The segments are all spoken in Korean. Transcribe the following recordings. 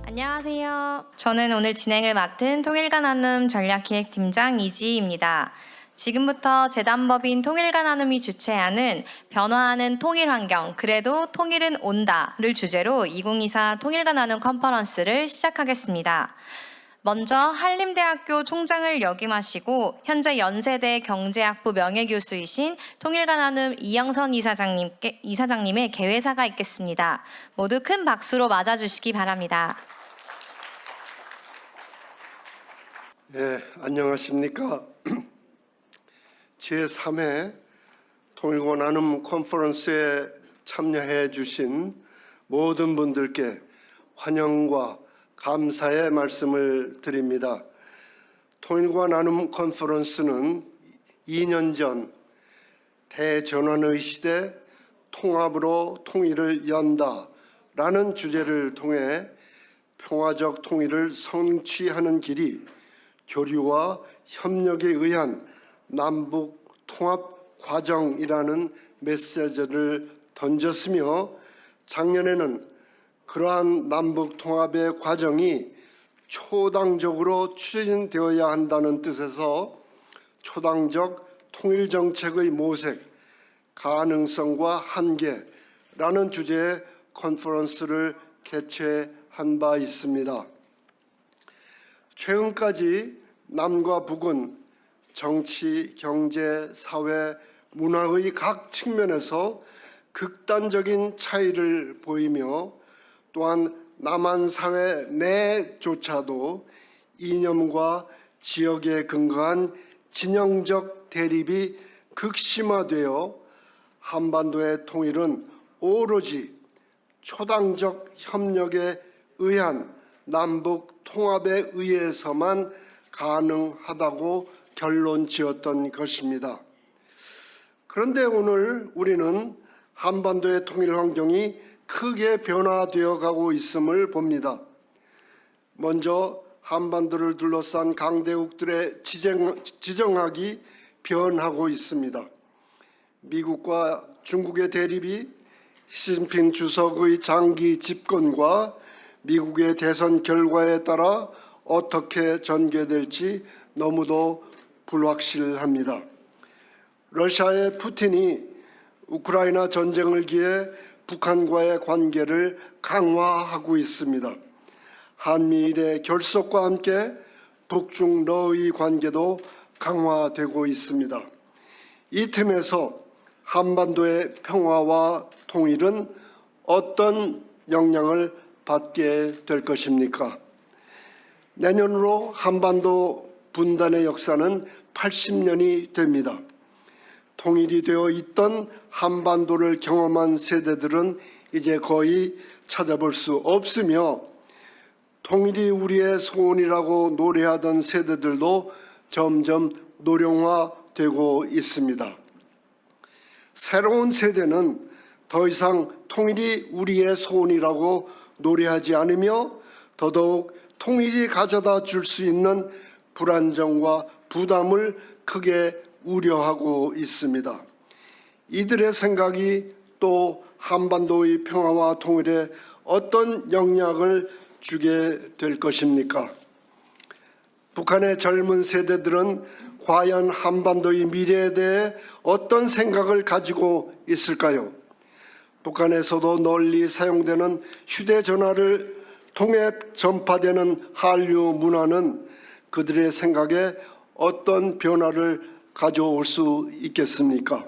안녕하세요. 저는 오늘 진행을 맡은 통일가 나눔 전략기획팀장 이지희입니다. 지금부터 재단법인 통일가 나눔이 주최하는 변화하는 통일환경, 그래도 통일은 온다를 주제로 2024 통일가 나눔 컨퍼런스를 시작하겠습니다. 먼저 한림대학교 총장을 역임하시고 현재 연세대 경제학부 명예교수이신 통일가 나눔 이영선 이사장님의 개회사가 있겠습니다. 모두 큰 박수로 맞아주시기 바랍니다. 네, 안녕하십니까. 제3회 통일과 나눔 컨퍼런스에 참여해 주신 모든 분들께 환영과 감사의 말씀을 드립니다. 통일과 나눔 컨퍼런스는 2년 전 대전환의 시대 통합으로 통일을 연다라는 주제를 통해 평화적 통일을 성취하는 길이 교류와 협력에 의한 남북 통합 과정이라는 메시지를 던졌으며, 작년에는 그러한 남북 통합의 과정이 초당적으로 추진되어야 한다는 뜻에서 초당적 통일 정책의 모색, 가능성과 한계라는 주제의 컨퍼런스를 개최한 바 있습니다. 최근까지 남과 북은 정치, 경제, 사회, 문화의 각 측면에서 극단적인 차이를 보이며, 또한 남한 사회 내조차도 이념과 지역에 근거한 진영적 대립이 극심화되어 한반도의 통일은 오로지 초당적 협력에 의한 남북 통합에 의해서만 가능하다고 결론 지었던 것입니다. 그런데 오늘 우리는 한반도의 통일 환경이 크게 변화되어 가고 있음을 봅니다. 먼저 한반도를 둘러싼 강대국들의 지정학이 변하고 있습니다. 미국과 중국의 대립이 시진핑 주석의 장기 집권과 미국의 대선 결과에 따라 어떻게 전개될지 너무도 불확실합니다. 러시아의 푸틴이 우크라이나 전쟁을 기해 북한과의 관계를 강화하고 있습니다. 한미일의 결속과 함께 북중러의 관계도 강화되고 있습니다. 이 틈에서 한반도의 평화와 통일은 어떤 영향을 받게 될 것입니까? 내년으로 한반도 분단의 역사는 80년이 됩니다. 통일이 되어 있던 한반도를 경험한 세대들은 이제 거의 찾아볼 수 없으며, 통일이 우리의 소원이라고 노래하던 세대들도 점점 노령화되고 있습니다. 새로운 세대는 더 이상 통일이 우리의 소원이라고 노래하지 않으며, 더더욱 통일이 가져다 줄 수 있는 불안정과 부담을 크게 우려하고 있습니다. 이들의 생각이 또 한반도의 평화와 통일에 어떤 영향을 주게 될 것입니까? 북한의 젊은 세대들은 과연 한반도의 미래에 대해 어떤 생각을 가지고 있을까요? 북한에서도 널리 사용되는 휴대전화를 통해 전파되는 한류 문화는 그들의 생각에 어떤 변화를 가져올 수 있겠습니까?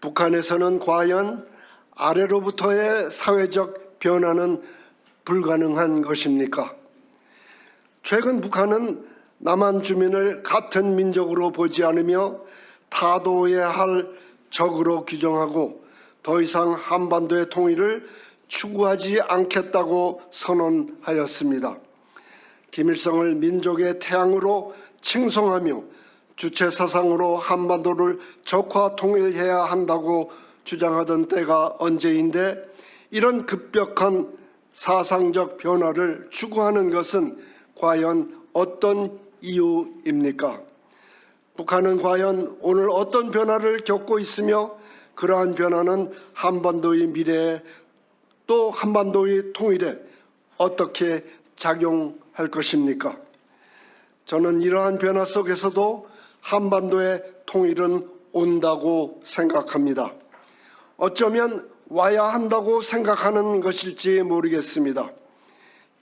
북한에서는 과연 아래로부터의 사회적 변화는 불가능한 것입니까? 최근 북한은 남한 주민을 같은 민족으로 보지 않으며 타도해야 할 적으로 규정하고 더 이상 한반도의 통일을 추구하지 않겠다고 선언하였습니다. 김일성을 민족의 태양으로 칭송하며 주체 사상으로 한반도를 적화 통일해야 한다고 주장하던 때가 언제인데, 이런 급격한 사상적 변화를 추구하는 것은 과연 어떤 이유입니까? 북한은 과연 오늘 어떤 변화를 겪고 있으며, 그러한 변화는 한반도의 미래에 또 한반도의 통일에 어떻게 작용할 것입니까? 저는 이러한 변화 속에서도 한반도의 통일은 온다고 생각합니다. 어쩌면 와야 한다고 생각하는 것일지 모르겠습니다.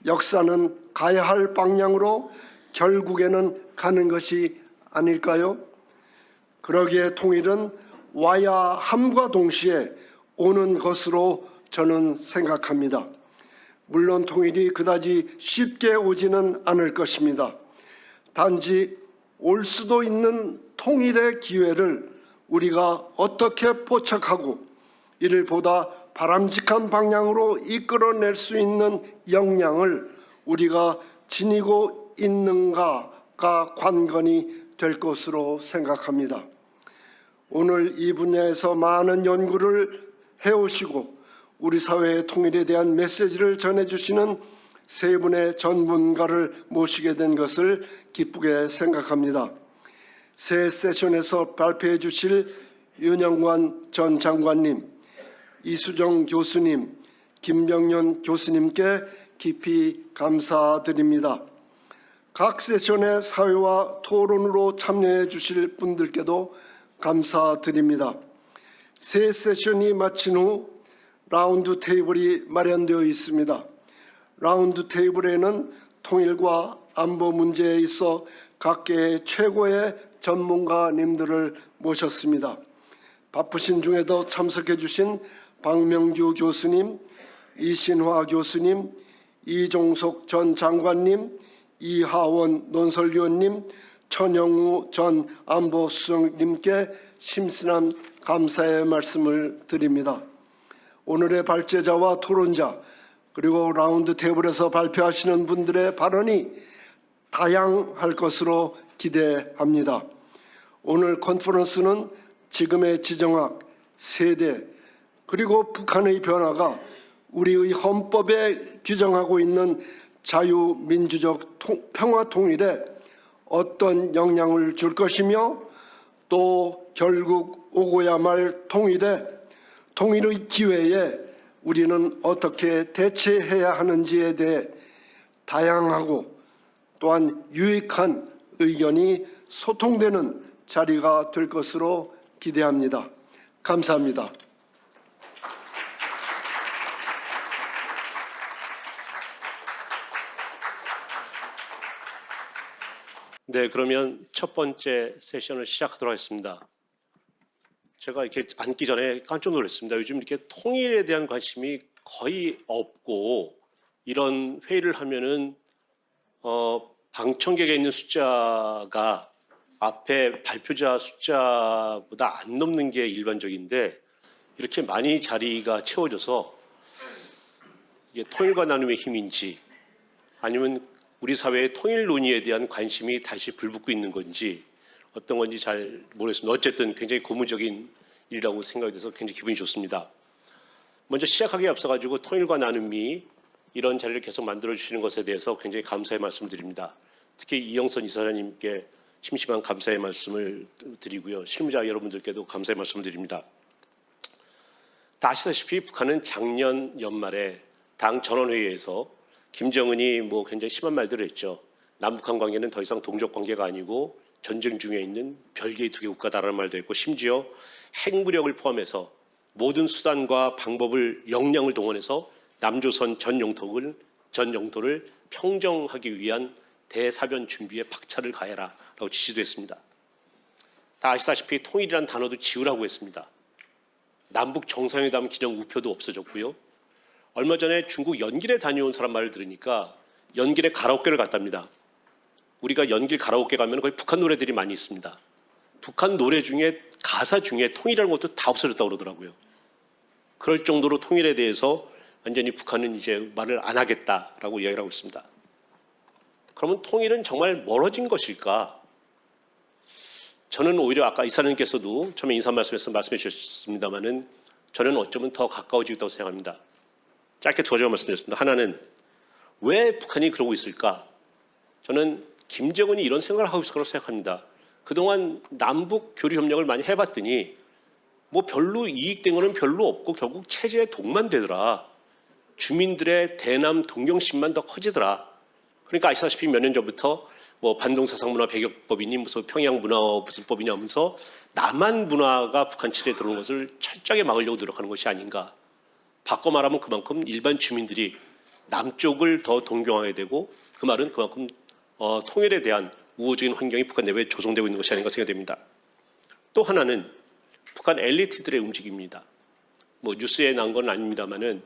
역사는 가야 할 방향으로 결국에는 가는 것이 아닐까요? 그러기에 통일은 와야 함과 동시에 오는 것으로 저는 생각합니다. 물론 통일이 그다지 쉽게 오지는 않을 것입니다. 단지 올 수도 있는 통일의 기회를 우리가 어떻게 포착하고 이를 보다 바람직한 방향으로 이끌어낼 수 있는 역량을 우리가 지니고 있는가가 관건이 될 것으로 생각합니다. 오늘 이 분야에서 많은 연구를 해오시고 우리 사회의 통일에 대한 메시지를 전해주시는 세 분의 전문가를 모시게 된 것을 기쁘게 생각합니다. 새 세션에서 발표해 주실 윤영관 전 장관님, 이수정 교수님, 김병연 교수님께 깊이 감사드립니다. 각 세션의 사회와 토론으로 참여해 주실 분들께도 감사드립니다. 새 세션이 마친 후 라운드 테이블이 마련되어 있습니다. 라운드 테이블에는 통일과 안보 문제에 있어 각계의 최고의 전문가님들을 모셨습니다. 바쁘신 중에도 참석해 주신 박명규 교수님, 이신화 교수님, 이종석 전 장관님, 이하원 논설위원님, 천영우 전 안보수석님께 심심한 감사의 말씀을 드립니다. 오늘의 발제자와 토론자 그리고 라운드 테이블에서 발표하시는 분들의 발언이 다양할 것으로 기대합니다. 오늘 컨퍼런스는 지금의 지정학, 세대 그리고 북한의 변화가 우리의 헌법에 규정하고 있는 자유민주적 평화 통일에 어떤 영향을 줄 것이며 또 결국 오고야 말 통일의 기회에 우리는 어떻게 대처해야 하는지에 대해 다양하고 또한 유익한 의견이 소통되는 자리가 될 것으로 기대합니다. 감사합니다. 네, 그러면 첫 번째 세션을 시작하도록 하겠습니다. 제가 이렇게 앉기 전에 깜짝 놀랐습니다. 요즘 이렇게 통일에 대한 관심이 거의 없고 이런 회의를 하면은 방청객에 있는 숫자가 앞에 발표자 숫자보다 안 넘는 게 일반적인데 이렇게 많이 자리가 채워져서 이게 통일과 나눔의 힘인지 아니면 우리 사회의 통일 논의에 대한 관심이 다시 불붙고 있는 건지 어떤 건지 잘 모르겠습니다. 어쨌든 굉장히 고무적인 일이라고 생각이 돼서 굉장히 기분이 좋습니다. 먼저 시작하기에 앞서가지고 통일과 나눔이 이런 자리를 계속 만들어주시는 것에 대해서 굉장히 감사의 말씀드립니다. 특히 이영선 이사장님께 심심한 감사의 말씀을 드리고요. 실무자 여러분들께도 감사의 말씀드립니다. 다 아시다시피 북한은 작년 연말에 당 전원회의에서 김정은이 굉장히 심한 말들을 했죠. 남북한 관계는 더 이상 동족 관계가 아니고 전쟁 중에 있는 별개의 두 개 국가다라는 말도 했고 심지어 핵무력을 포함해서 모든 수단과 방법을 역량을 동원해서 남조선 전 영토를 평정하기 위한 대사변 준비에 박차를 가해라라고 지시도 했습니다. 다 아시다시피 통일이라는 단어도 지우라고 했습니다. 남북 정상회담 기념 우표도 없어졌고요. 얼마 전에 중국 연길에 다녀온 사람 말을 들으니까 연길에 가라오케를 갔답니다. 우리가 연길 가라오케 가면 거기 북한 노래들이 많이 있습니다. 북한 노래 중에 가사 중에 통일이라는 것도 다 없어졌다고 그러더라고요. 그럴 정도로 통일에 대해서 완전히 북한은 이제 말을 안 하겠다라고 이야기를 하고 있습니다. 그러면 통일은 정말 멀어진 것일까? 저는 오히려 아까 이사님께서도 처음에 인사 말씀에서 말씀해 주셨습니다마는 저는 어쩌면 더 가까워지고 있다고 생각합니다. 짧게 두 가지만 말씀드렸습니다. 하나는 왜 북한이 그러고 있을까? 저는 김정은이 이런 생각을 하고 있을 거라고 생각합니다. 그동안 남북 교류 협력을 많이 해봤더니 별로 이익된 거는 별로 없고 결국 체제에 독만 되더라. 주민들의 대남 동경심만 더 커지더라. 그러니까 아시다시피 몇 년 전부터 뭐 반동사상문화 배격법이니 무슨 평양문화 무슨 법이냐 하면서 남한 문화가 북한 칠에 들어오는 것을 철저하게 막으려고 노력하는 것이 아닌가. 바꿔 말하면 그만큼 일반 주민들이 남쪽을 더 동경하게 되고 그 말은 그만큼 통일에 대한 우호적인 환경이 북한 내부에 조성되고 있는 것이 아닌가 생각됩니다. 또 하나는 북한 엘리트들의 움직임입니다. 뭐 뉴스에 난 건 아닙니다만은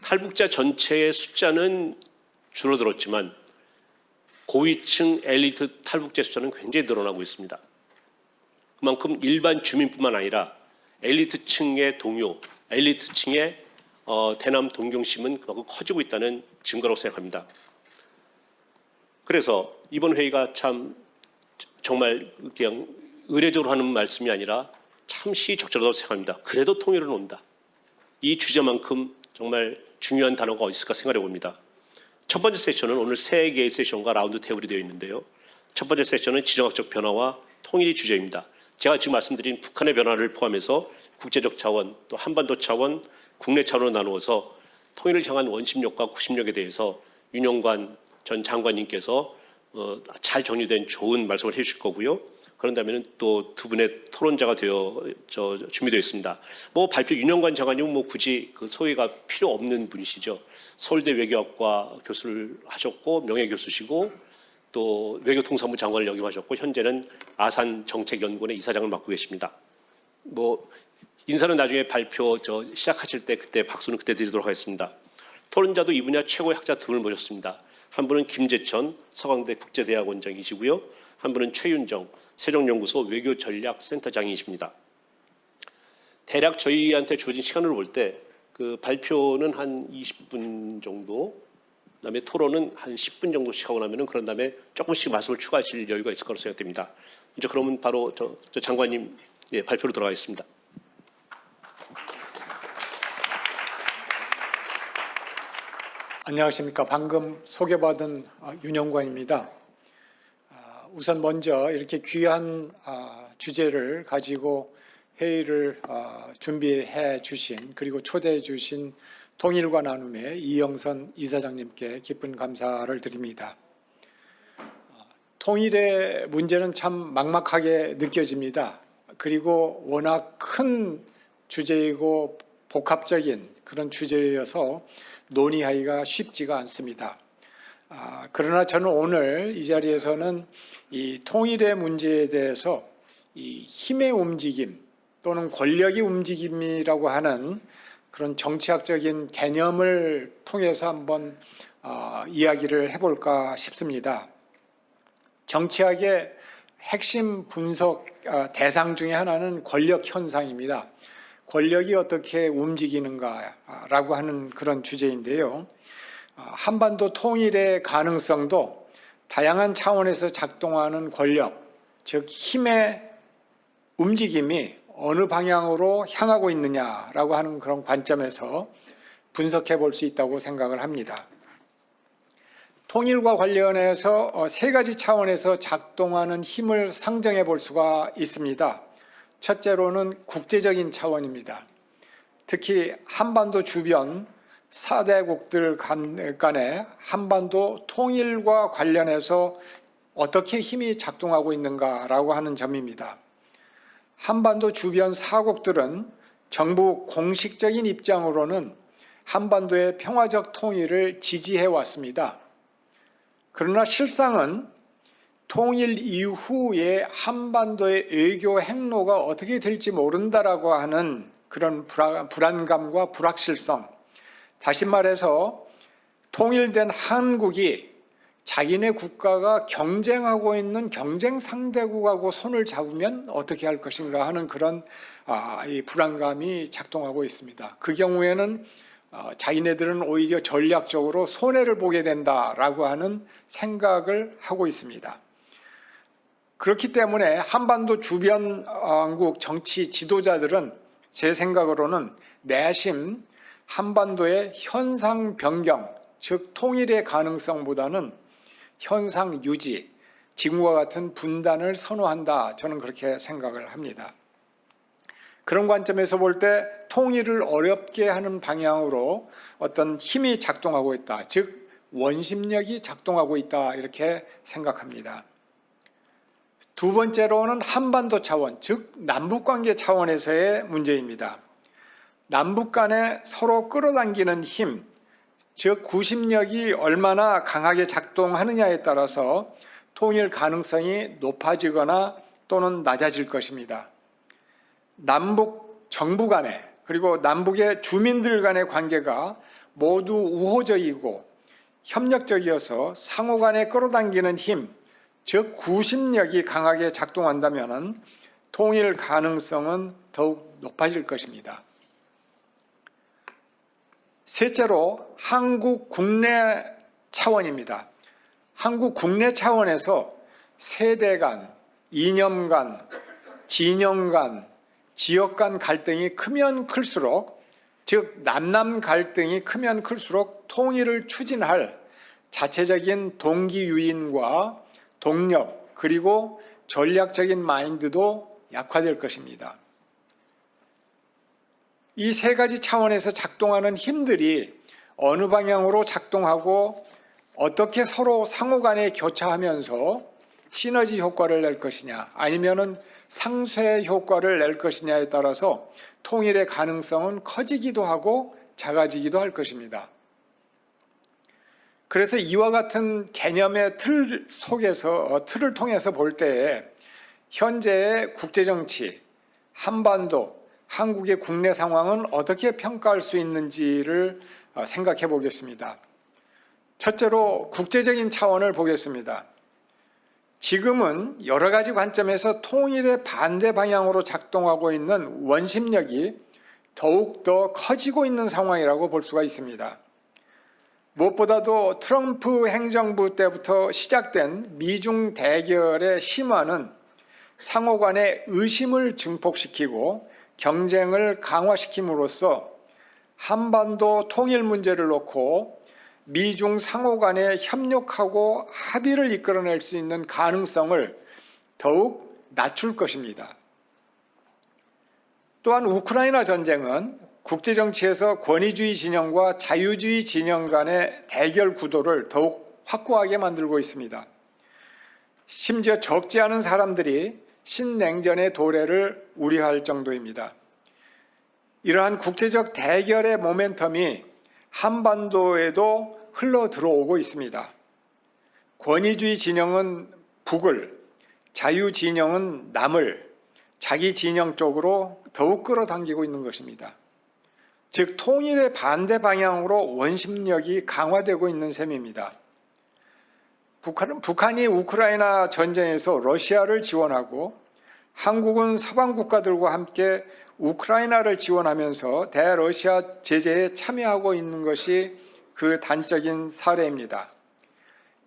탈북자 전체의 숫자는 줄어들었지만 고위층 엘리트 탈북자 숫자는 굉장히 늘어나고 있습니다. 그만큼 일반 주민뿐만 아니라 엘리트층의 동요, 엘리트층의 대남 동경심은 그만큼 커지고 있다는 증거라고 생각합니다. 그래서 이번 회의가 참 정말 그냥 의례적으로 하는 말씀이 아니라 참 시적절하다고 생각합니다. 그래도 통일은 온다. 이 주제만큼 정말 중요한 단어가 어디 있을까 생각해 봅니다. 첫 번째 세션은 오늘 3개의 세션과 라운드 테이블이 되어 있는데요. 첫 번째 세션은 지정학적 변화와 통일이 주제입니다. 제가 지금 말씀드린 북한의 변화를 포함해서 국제적 차원, 또 한반도 차원, 국내 차원으로 나누어서 통일을 향한 원심력과 구심력에 대해서 윤영관 전 장관님께서 잘 정리된 좋은 말씀을 해주실 거고요. 그런 다음에는 또 두 분의 토론자가 준비되어 있습니다. 뭐 발표 윤영관 장관님은 뭐 굳이 그 소개가 필요 없는 분이시죠. 서울대 외교학과 교수를 하셨고 명예교수시고 또 외교통상부 장관을 역임하셨고 현재는 아산정책연구원의 이사장을 맡고 계십니다. 뭐 인사는 나중에 발표 시작하실 때 그때 박수는 그때 드리도록 하겠습니다. 토론자도 이 분야 최고의 학자 두 분을 모셨습니다. 한 분은 김재천 서강대 국제대학원장이시고요. 한 분은 최윤정 세종연구소 외교전략센터장이십니다. 대략 저희한테 주어진 시간으로 볼 때 그 발표는 한 20분 정도, 그다음에 토론은 한 10분 정도씩 하고 나면은 그런 다음에 조금씩 말씀을 추가하실 여유가 있을 거라고 생각됩니다. 이제 그러면 바로 저 장관님 발표로 들어가겠습니다. 안녕하십니까. 방금 소개받은 윤영관입니다. 우선 먼저 이렇게 귀한 주제를 가지고 회의를 준비해 주신 그리고 초대해 주신 통일과 나눔의 이영선 이사장님께 깊은 감사를 드립니다. 통일의 문제는 참 막막하게 느껴집니다. 그리고 워낙 큰 주제이고 복합적인 그런 주제여서 논의하기가 쉽지가 않습니다. 그러나 저는 오늘 이 자리에서는 이 통일의 문제에 대해서 이 힘의 움직임 또는 권력의 움직임이라고 하는 그런 정치학적인 개념을 통해서 한번 이야기를 해볼까 싶습니다. 정치학의 핵심 분석 대상 중에 하나는 권력 현상입니다. 권력이 어떻게 움직이는가라고 하는 그런 주제인데요. 한반도 통일의 가능성도 다양한 차원에서 작동하는 권력, 즉 힘의 움직임이 어느 방향으로 향하고 있느냐라고 하는 그런 관점에서 분석해 볼 수 있다고 생각을 합니다. 통일과 관련해서 3가지 차원에서 작동하는 힘을 상정해 볼 수가 있습니다. 첫째로는 국제적인 차원입니다. 특히 한반도 주변 4대국들 간의 한반도 통일과 관련해서 어떻게 힘이 작동하고 있는가라고 하는 점입니다. 한반도 주변 4국들은 정부 공식적인 입장으로는 한반도의 평화적 통일을 지지해 왔습니다. 그러나 실상은 통일 이후에 한반도의 외교 행로가 어떻게 될지 모른다라고 하는 그런 불안감과 불확실성, 다시 말해서 통일된 한국이 자기네 국가가 경쟁하고 있는 경쟁 상대국하고 손을 잡으면 어떻게 할 것인가 하는 그런 이 불안감이 작동하고 있습니다. 그 경우에는 자기네들은 오히려 전략적으로 손해를 보게 된다라고 하는 생각을 하고 있습니다. 그렇기 때문에 한반도 주변국 정치 지도자들은 제 생각으로는 내심 한반도의 현상 변경, 즉 통일의 가능성보다는 현상 유지, 지금과 같은 분단을 선호한다. 저는 그렇게 생각을 합니다. 그런 관점에서 볼 때 통일을 어렵게 하는 방향으로 어떤 힘이 작동하고 있다. 즉 원심력이 작동하고 있다. 이렇게 생각합니다. 두 번째로는 한반도 차원, 즉 남북관계 차원에서의 문제입니다. 남북 간에 서로 끌어당기는 힘, 즉 구심력이 얼마나 강하게 작동하느냐에 따라서 통일 가능성이 높아지거나 또는 낮아질 것입니다. 남북 정부 간에 그리고 남북의 주민들 간의 관계가 모두 우호적이고 협력적이어서 상호 간에 끌어당기는 힘, 즉 구심력이 강하게 작동한다면 통일 가능성은 더욱 높아질 것입니다. 셋째로 한국 국내 차원입니다. 한국 국내 차원에서 세대 간, 이념 간, 진영 간, 지역 간 갈등이 크면 클수록, 즉 남남 갈등이 크면 클수록 통일을 추진할 자체적인 동기 유인과 동력 그리고 전략적인 마인드도 약화될 것입니다. 이 세 가지 차원에서 작동하는 힘들이 어느 방향으로 작동하고 어떻게 서로 상호 간에 교차하면서 시너지 효과를 낼 것이냐 아니면은 상쇄 효과를 낼 것이냐에 따라서 통일의 가능성은 커지기도 하고 작아지기도 할 것입니다. 그래서 이와 같은 개념의 틀 속에서 틀을 통해서 볼 때에 현재의 국제정치, 한반도, 한국의 국내 상황은 어떻게 평가할 수 있는지를 생각해 보겠습니다. 첫째로 국제적인 차원을 보겠습니다. 지금은 여러 가지 관점에서 통일의 반대 방향으로 작동하고 있는 원심력이 더욱더 커지고 있는 상황이라고 볼 수가 있습니다. 무엇보다도 트럼프 행정부 때부터 시작된 미중 대결의 심화는 상호 간의 의심을 증폭시키고 경쟁을 강화시킴으로써 한반도 통일 문제를 놓고 미중 상호 간에 협력하고 합의를 이끌어낼 수 있는 가능성을 더욱 낮출 것입니다. 또한 우크라이나 전쟁은 국제정치에서 권위주의 진영과 자유주의 진영 간의 대결 구도를 더욱 확고하게 만들고 있습니다. 심지어 적지 않은 사람들이 신냉전의 도래를 우려할 정도입니다. 이러한 국제적 대결의 모멘텀이 한반도에도 흘러 들어오고 있습니다. 권위주의 진영은 북을, 자유 진영은 남을 자기 진영 쪽으로 더욱 끌어당기고 있는 것입니다. 즉 통일의 반대 방향으로 원심력이 강화되고 있는 셈입니다. 북한이 우크라이나 전쟁에서 러시아를 지원하고 한국은 서방 국가들과 함께 우크라이나를 지원하면서 대러시아 제재에 참여하고 있는 것이 그 단적인 사례입니다.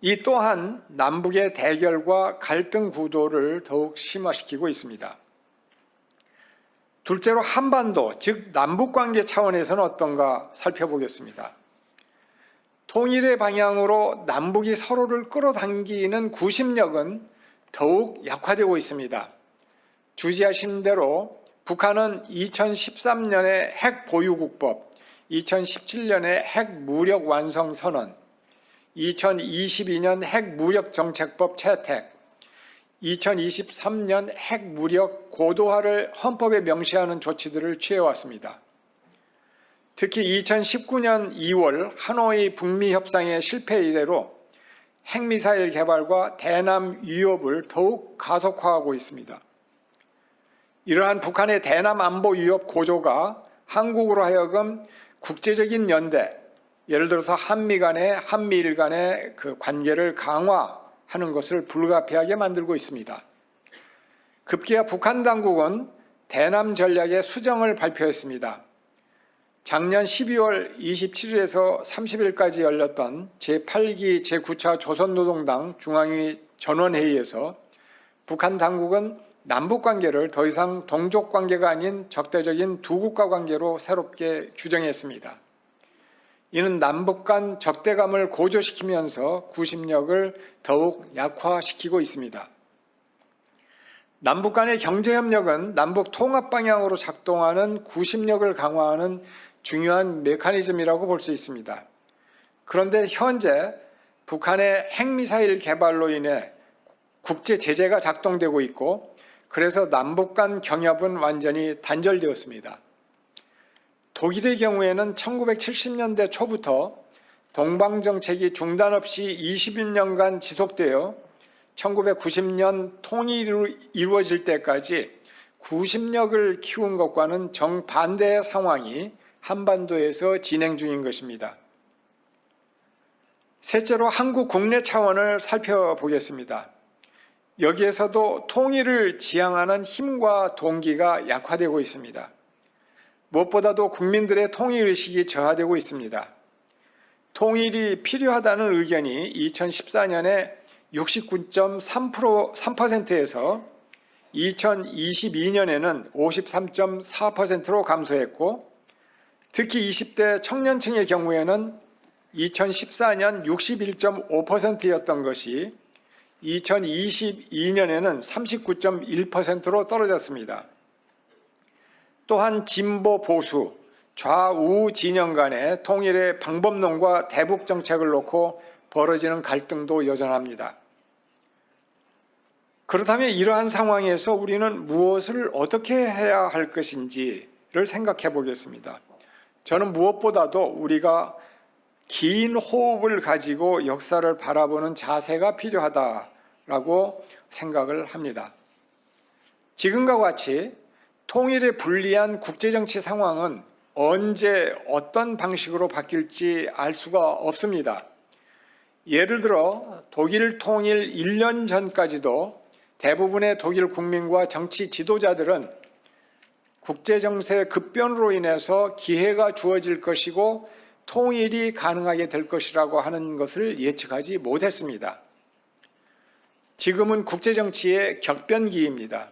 이 또한 남북의 대결과 갈등 구도를 더욱 심화시키고 있습니다. 둘째로 한반도, 즉 남북관계 차원에서는 어떤가 살펴보겠습니다. 통일의 방향으로 남북이 서로를 끌어당기는 구심력은 더욱 약화되고 있습니다. 주지하신 대로 북한은 2013년에 핵보유국법, 2017년에 핵무력 완성선언, 2022년 핵무력정책법 채택, 2023년 핵무력 고도화를 헌법에 명시하는 조치들을 취해왔습니다. 특히 2019년 2월 하노이 북미 협상의 실패 이래로 핵미사일 개발과 대남 위협을 더욱 가속화하고 있습니다. 이러한 북한의 대남 안보 위협 고조가 한국으로 하여금 국제적인 연대, 예를 들어서 한미일 간의 그 관계를 강화하는 것을 불가피하게 만들고 있습니다. 급기야 북한 당국은 대남 전략의 수정을 발표했습니다. 작년 12월 27일에서 30일까지 열렸던 제8기 제9차 조선노동당 중앙위 전원회의에서 북한 당국은 남북관계를 더 이상 동족관계가 아닌 적대적인 두 국가 관계로 새롭게 규정했습니다. 이는 남북 간 적대감을 고조시키면서 구심력을 더욱 약화시키고 있습니다. 남북 간의 경제협력은 남북 통합 방향으로 작동하는 구심력을 강화하는 중요한 메커니즘이라고 볼 수 있습니다. 그런데 현재 북한의 핵미사일 개발로 인해 국제 제재가 작동되고 있고, 그래서 남북 간 경협은 완전히 단절되었습니다. 독일의 경우에는 1970년대 초부터 동방정책이 중단 없이 21년간 지속되어 1990년 통일이 이루어질 때까지 구심력을 키운 것과는 정반대의 상황이 한반도에서 진행 중인 것입니다. 셋째로 한국 국내 차원을 살펴보겠습니다. 여기에서도 통일을 지향하는 힘과 동기가 약화되고 있습니다. 무엇보다도 국민들의 통일의식이 저하되고 있습니다. 통일이 필요하다는 의견이 2014년에 69.3%에서 2022년에는 53.4%로 감소했고, 특히 20대 청년층의 경우에는 2014년 61.5%였던 것이 2022년에는 39.1%로 떨어졌습니다. 또한 진보 보수, 좌우 진영 간의 통일의 방법론과 대북 정책을 놓고 벌어지는 갈등도 여전합니다. 그렇다면 이러한 상황에서 우리는 무엇을 어떻게 해야 할 것인지를 생각해 보겠습니다. 저는 무엇보다도 우리가 긴 호흡을 가지고 역사를 바라보는 자세가 필요하다라고 생각을 합니다. 지금과 같이 통일에 불리한 국제정치 상황은 언제 어떤 방식으로 바뀔지 알 수가 없습니다. 예를 들어 독일 통일 1년 전까지도 대부분의 독일 국민과 정치 지도자들은 국제정세 급변으로 인해서 기회가 주어질 것이고 통일이 가능하게 될 것이라고 하는 것을 예측하지 못했습니다. 지금은 국제정치의 격변기입니다.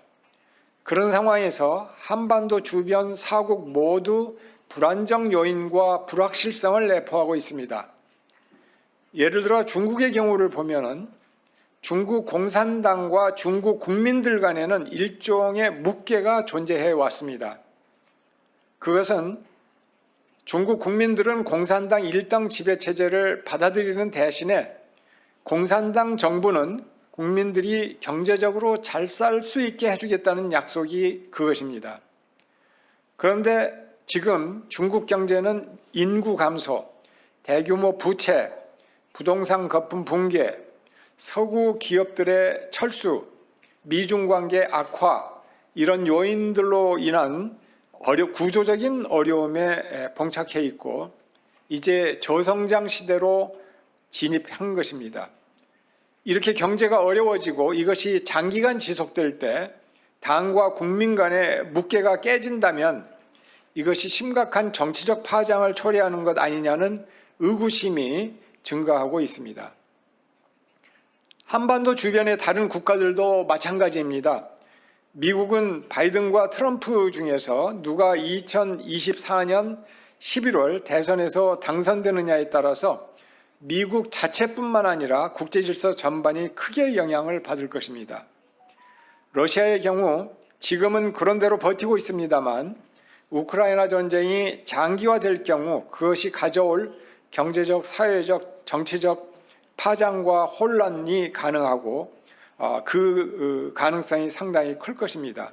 그런 상황에서 한반도 주변 4국 모두 불안정 요인과 불확실성을 내포하고 있습니다. 예를 들어 중국의 경우를 보면은 중국 공산당과 중국 국민들 간에는 일종의 묵계가 존재해 왔습니다. 그것은 중국 국민들은 공산당 일당 지배 체제를 받아들이는 대신에 공산당 정부는 국민들이 경제적으로 잘 살 수 있게 해주겠다는 약속이 그것입니다. 그런데 지금 중국 경제는 인구 감소, 대규모 부채, 부동산 거품 붕괴, 서구 기업들의 철수, 미중 관계 악화, 이런 요인들로 인한 구조적인 어려움에 봉착해 있고 이제 저성장 시대로 진입한 것입니다. 이렇게 경제가 어려워지고 이것이 장기간 지속될 때 당과 국민 간의 묵계가 깨진다면 이것이 심각한 정치적 파장을 초래하는 것 아니냐는 의구심이 증가하고 있습니다. 한반도 주변의 다른 국가들도 마찬가지입니다. 미국은 바이든과 트럼프 중에서 누가 2024년 11월 대선에서 당선되느냐에 따라서 미국 자체뿐만 아니라 국제질서 전반이 크게 영향을 받을 것입니다. 러시아의 경우 지금은 그런 대로 버티고 있습니다만 우크라이나 전쟁이 장기화될 경우 그것이 가져올 경제적, 사회적, 정치적 파장과 혼란이 가능하고 그 가능성이 상당히 클 것입니다.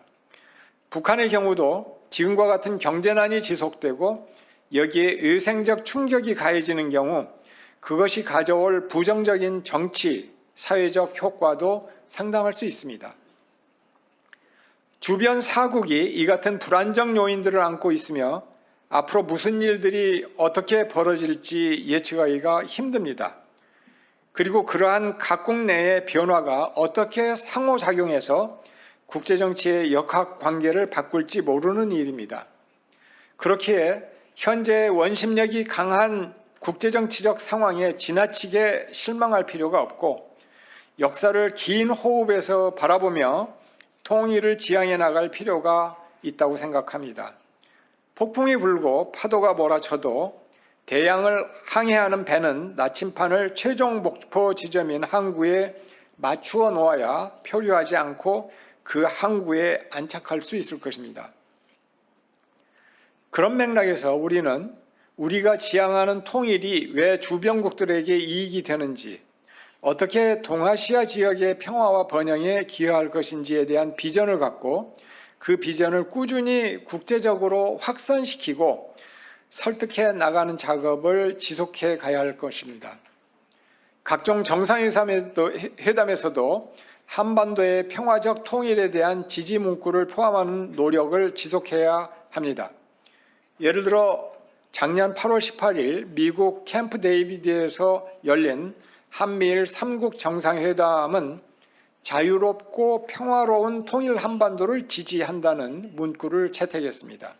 북한의 경우도 지금과 같은 경제난이 지속되고 여기에 외생적 충격이 가해지는 경우 그것이 가져올 부정적인 정치, 사회적 효과도 상당할 수 있습니다. 주변 사국이 이 같은 불안정 요인들을 안고 있으며 앞으로 무슨 일들이 어떻게 벌어질지 예측하기가 힘듭니다. 그리고 그러한 각국 내의 변화가 어떻게 상호작용해서 국제정치의 역학관계를 바꿀지 모르는 일입니다. 그렇기에 현재 원심력이 강한 국제정치적 상황에 지나치게 실망할 필요가 없고 역사를 긴 호흡에서 바라보며 통일을 지향해 나갈 필요가 있다고 생각합니다. 폭풍이 불고 파도가 몰아쳐도 대양을 항해하는 배는 나침판을 최종 목표 지점인 항구에 맞추어 놓아야 표류하지 않고 그 항구에 안착할 수 있을 것입니다. 그런 맥락에서 우리는 우리가 지향하는 통일이 왜 주변국들에게 이익이 되는지, 어떻게 동아시아 지역의 평화와 번영에 기여할 것인지에 대한 비전을 갖고 그 비전을 꾸준히 국제적으로 확산시키고 설득해 나가는 작업을 지속해 가야 할 것입니다. 각종 정상회담에서도 한반도의 평화적 통일에 대한 지지 문구를 포함하는 노력을 지속해야 합니다. 예를 들어 작년 8월 18일 미국 캠프 데이비드에서 열린 한미일 3국 정상회담은 자유롭고 평화로운 통일 한반도를 지지한다는 문구를 채택했습니다.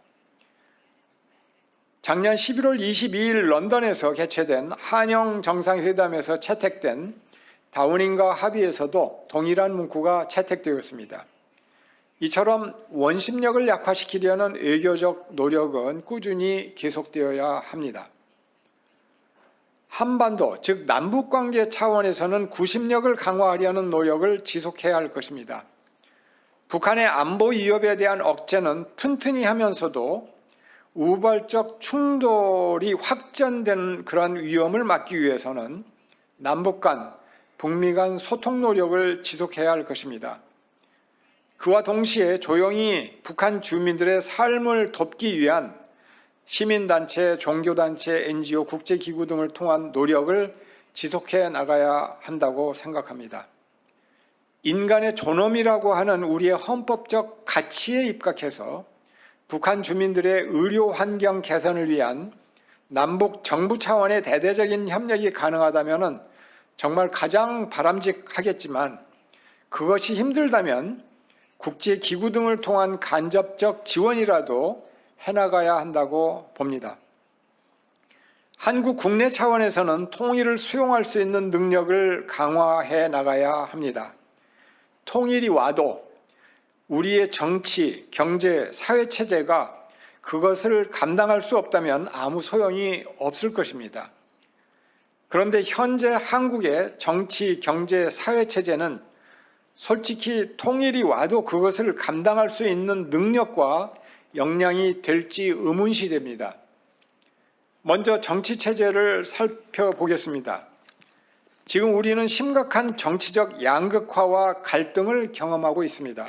작년 11월 22일 런던에서 개최된 한영 정상회담에서 채택된 다우닝가 합의에서도 동일한 문구가 채택되었습니다. 이처럼 원심력을 약화시키려는 외교적 노력은 꾸준히 계속되어야 합니다. 한반도, 즉 남북관계 차원에서는 구심력을 강화하려는 노력을 지속해야 할 것입니다. 북한의 안보 위협에 대한 억제는 튼튼히 하면서도 우발적 충돌이 확전되는 그런 위험을 막기 위해서는 남북 간, 북미 간 소통 노력을 지속해야 할 것입니다. 그와 동시에 조용히 북한 주민들의 삶을 돕기 위한 시민단체, 종교단체, NGO, 국제기구 등을 통한 노력을 지속해 나가야 한다고 생각합니다. 인간의 존엄이라고 하는 우리의 헌법적 가치에 입각해서 북한 주민들의 의료 환경 개선을 위한 남북 정부 차원의 대대적인 협력이 가능하다면 정말 가장 바람직하겠지만, 그것이 힘들다면 국제기구 등을 통한 간접적 지원이라도 해나가야 한다고 봅니다. 한국 국내 차원에서는 통일을 수용할 수 있는 능력을 강화해 나가야 합니다. 통일이 와도 우리의 정치, 경제, 사회체제가 그것을 감당할 수 없다면 아무 소용이 없을 것입니다. 그런데 현재 한국의 정치, 경제, 사회체제는 솔직히 통일이 와도 그것을 감당할 수 있는 능력과 역량이 될지 의문시됩니다. 먼저 정치체제를 살펴보겠습니다. 지금 우리는 심각한 정치적 양극화와 갈등을 경험하고 있습니다.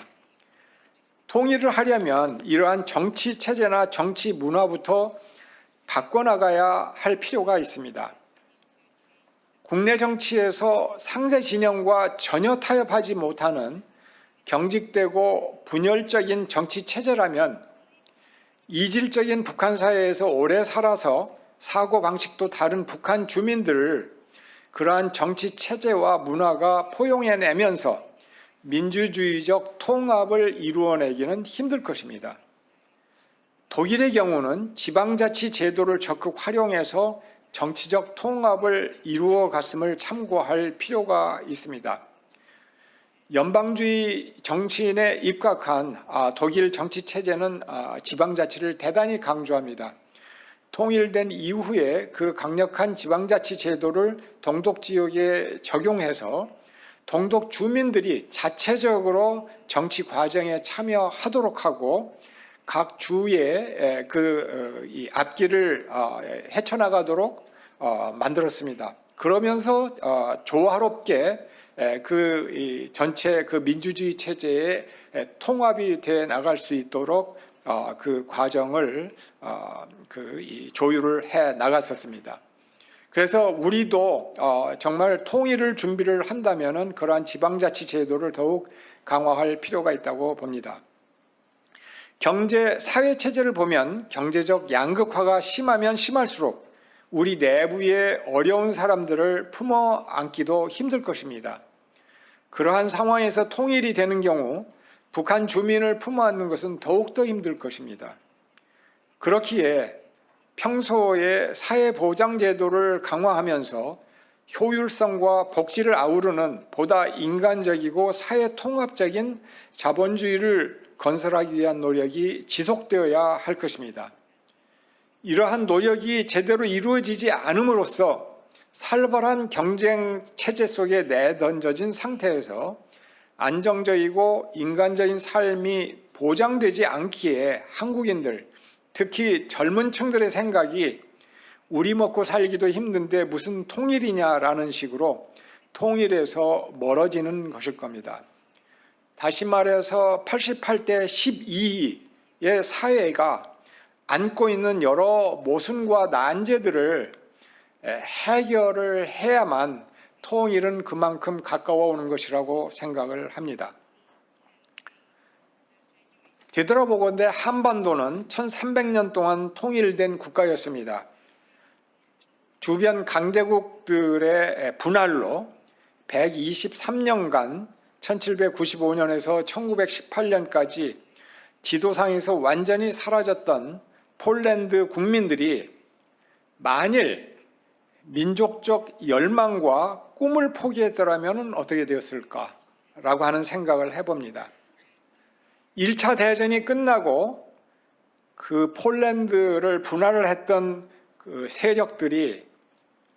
통일을 하려면 이러한 정치체제나 정치 문화부터 바꿔나가야 할 필요가 있습니다. 국내 정치에서 상대 진영과 전혀 타협하지 못하는 경직되고 분열적인 정치체제라면 이질적인 북한 사회에서 오래 살아서 사고방식도 다른 북한 주민들을 그러한 정치체제와 문화가 포용해내면서 민주주의적 통합을 이루어내기는 힘들 것입니다. 독일의 경우는 지방자치 제도를 적극 활용해서 정치적 통합을 이루어 갔음을 참고할 필요가 있습니다. 연방주의 정치인에 입각한 독일 정치체제는 지방자치를 대단히 강조합니다. 통일된 이후에 그 강력한 지방자치 제도를 동독 지역에 적용해서 동독 주민들이 자체적으로 정치 과정에 참여하도록 하고 각 주의 이 앞길을 헤쳐나가도록 만들었습니다. 그러면서 조화롭게 그 전체 그 민주주의 체제의 통합이 돼 나갈 수 있도록 그 과정을 조율을 해 나갔었습니다. 그래서 우리도 정말 통일을 준비를 한다면은 그러한 지방자치 제도를 더욱 강화할 필요가 있다고 봅니다. 경제 사회 체제를 보면 경제적 양극화가 심하면 심할수록 우리 내부의 어려운 사람들을 품어 안기도 힘들 것입니다. 그러한 상황에서 통일이 되는 경우 북한 주민을 품어 안는 것은 더욱더 힘들 것입니다. 그렇기에 평소에 사회보장제도를 강화하면서 효율성과 복지를 아우르는 보다 인간적이고 사회통합적인 자본주의를 건설하기 위한 노력이 지속되어야 할 것입니다. 이러한 노력이 제대로 이루어지지 않음으로써 살벌한 경쟁 체제 속에 내던져진 상태에서 안정적이고 인간적인 삶이 보장되지 않기에 한국인들, 특히 젊은 층들의 생각이 우리 먹고 살기도 힘든데 무슨 통일이냐라는 식으로 통일에서 멀어지는 것일 겁니다. 다시 말해서 88대 12의 사회가 안고 있는 여러 모순과 난제들을 해결을 해야만 통일은 그만큼 가까워 오는 것이라고 생각을 합니다. 되돌아보건대 한반도는 1300년 동안 통일된 국가였습니다. 주변 강대국들의 분할로 123년간 1795년에서 1918년까지 지도상에서 완전히 사라졌던 폴란드 국민들이 만일 민족적 열망과 꿈을 포기했더라면 어떻게 되었을까라고 하는 생각을 해봅니다. 1차 대전이 끝나고 그 폴란드를 분할을 했던 그 세력들이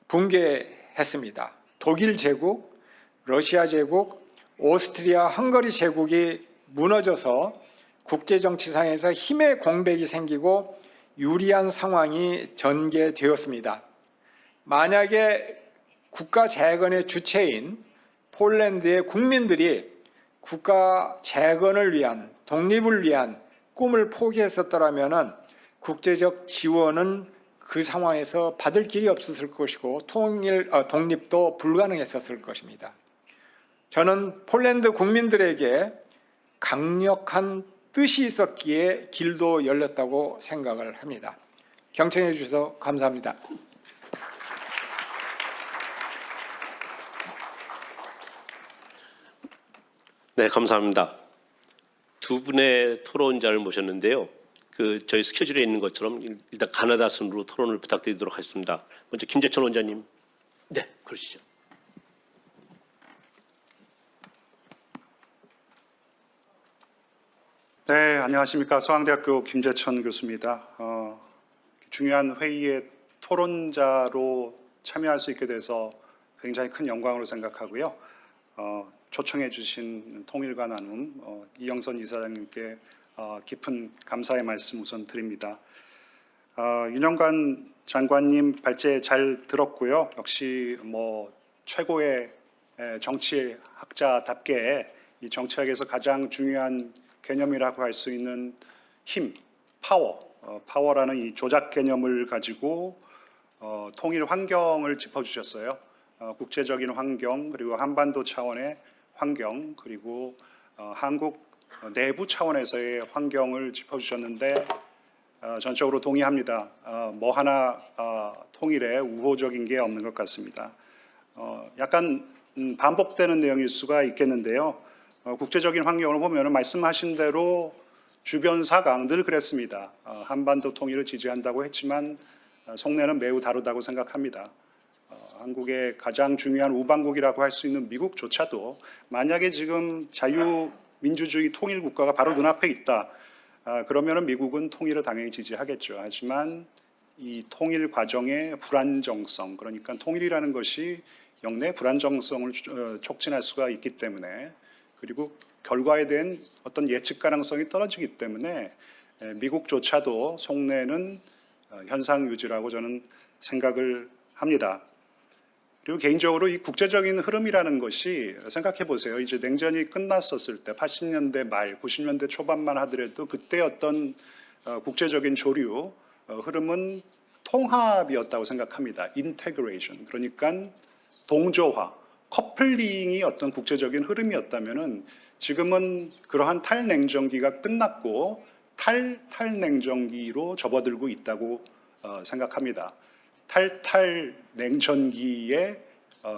붕괴했습니다. 독일 제국, 러시아 제국, 오스트리아, 헝가리 제국이 무너져서 국제정치상에서 힘의 공백이 생기고 유리한 상황이 전개되었습니다. 만약에 국가 재건의 주체인 폴란드의 국민들이 국가 재건을 위한, 독립을 위한 꿈을 포기했었더라면 국제적 지원은 그 상황에서 받을 길이 없었을 것이고 독립도 불가능했었을 것입니다. 저는 폴란드 국민들에게 강력한 뜻이 있었기에 길도 열렸다고 생각을 합니다. 경청해 주셔서 감사합니다. 네, 감사합니다. 두 분의 토론자를 모셨는데요. 저희 스케줄에 있는 것처럼 일단 가나다 순으로 토론을 부탁드리도록 하겠습니다. 먼저 김재천 원장님. 네, 그러시죠. 네, 안녕하십니까. 서강대학교 김재천 교수입니다. 중요한 회의에 토론자로 참여할 수 있게 돼서 굉장히 큰 영광으로 생각하고요. 초청해 주신 통일과 나눔 이영선 이사장님께 깊은 감사의 말씀 우선 드립니다. 윤영관 장관님 발제 잘 들었고요. 역시 최고의 정치학자답게 이 정치학에서 가장 중요한 개념이라고 할 수 있는 힘, 파워라는 이 조작 개념을 가지고 통일 환경을 짚어주셨어요. 국제적인 환경, 그리고 한반도 차원의 환경, 그리고 한국 내부 차원에서의 환경을 짚어주셨는데 전적으로 동의합니다. 뭐 하나 통일에 우호적인 게 없는 것 같습니다. 약간 반복되는 내용일 수가 있겠는데요. 국제적인 환경을 보면 말씀하신 대로 주변 사강 늘 그랬습니다. 한반도 통일을 지지한다고 했지만 속내는 매우 다르다고 생각합니다. 한국의 가장 중요한 우방국이라고 할 수 있는 미국조차도 만약에 지금 자유민주주의 통일 국가가 바로 눈앞에 있다. 그러면 미국은 통일을 당연히 지지하겠죠. 하지만 이 통일 과정의 불안정성, 그러니까 통일이라는 것이 영내 불안정성을 촉진할 수가 있기 때문에, 그리고 결과에 대한 어떤 예측 가능성이 떨어지기 때문에 미국조차도 속내는 현상 유지라고 저는 생각을 합니다. 그리고 개인적으로 이 국제적인 흐름이라는 것이 생각해 보세요. 이제 냉전이 끝났었을 때 80년대 말, 90년대 초반만 하더라도 그때 어떤 국제적인 조류 흐름은 통합이었다고 생각합니다. 인테그레이션, 그러니까 동조화, 커플링이 어떤 국제적인 흐름이었다면은 지금은 그러한 탈냉전기가 끝났고 탈냉전기로 접어들고 있다고 생각합니다. 탈냉전기의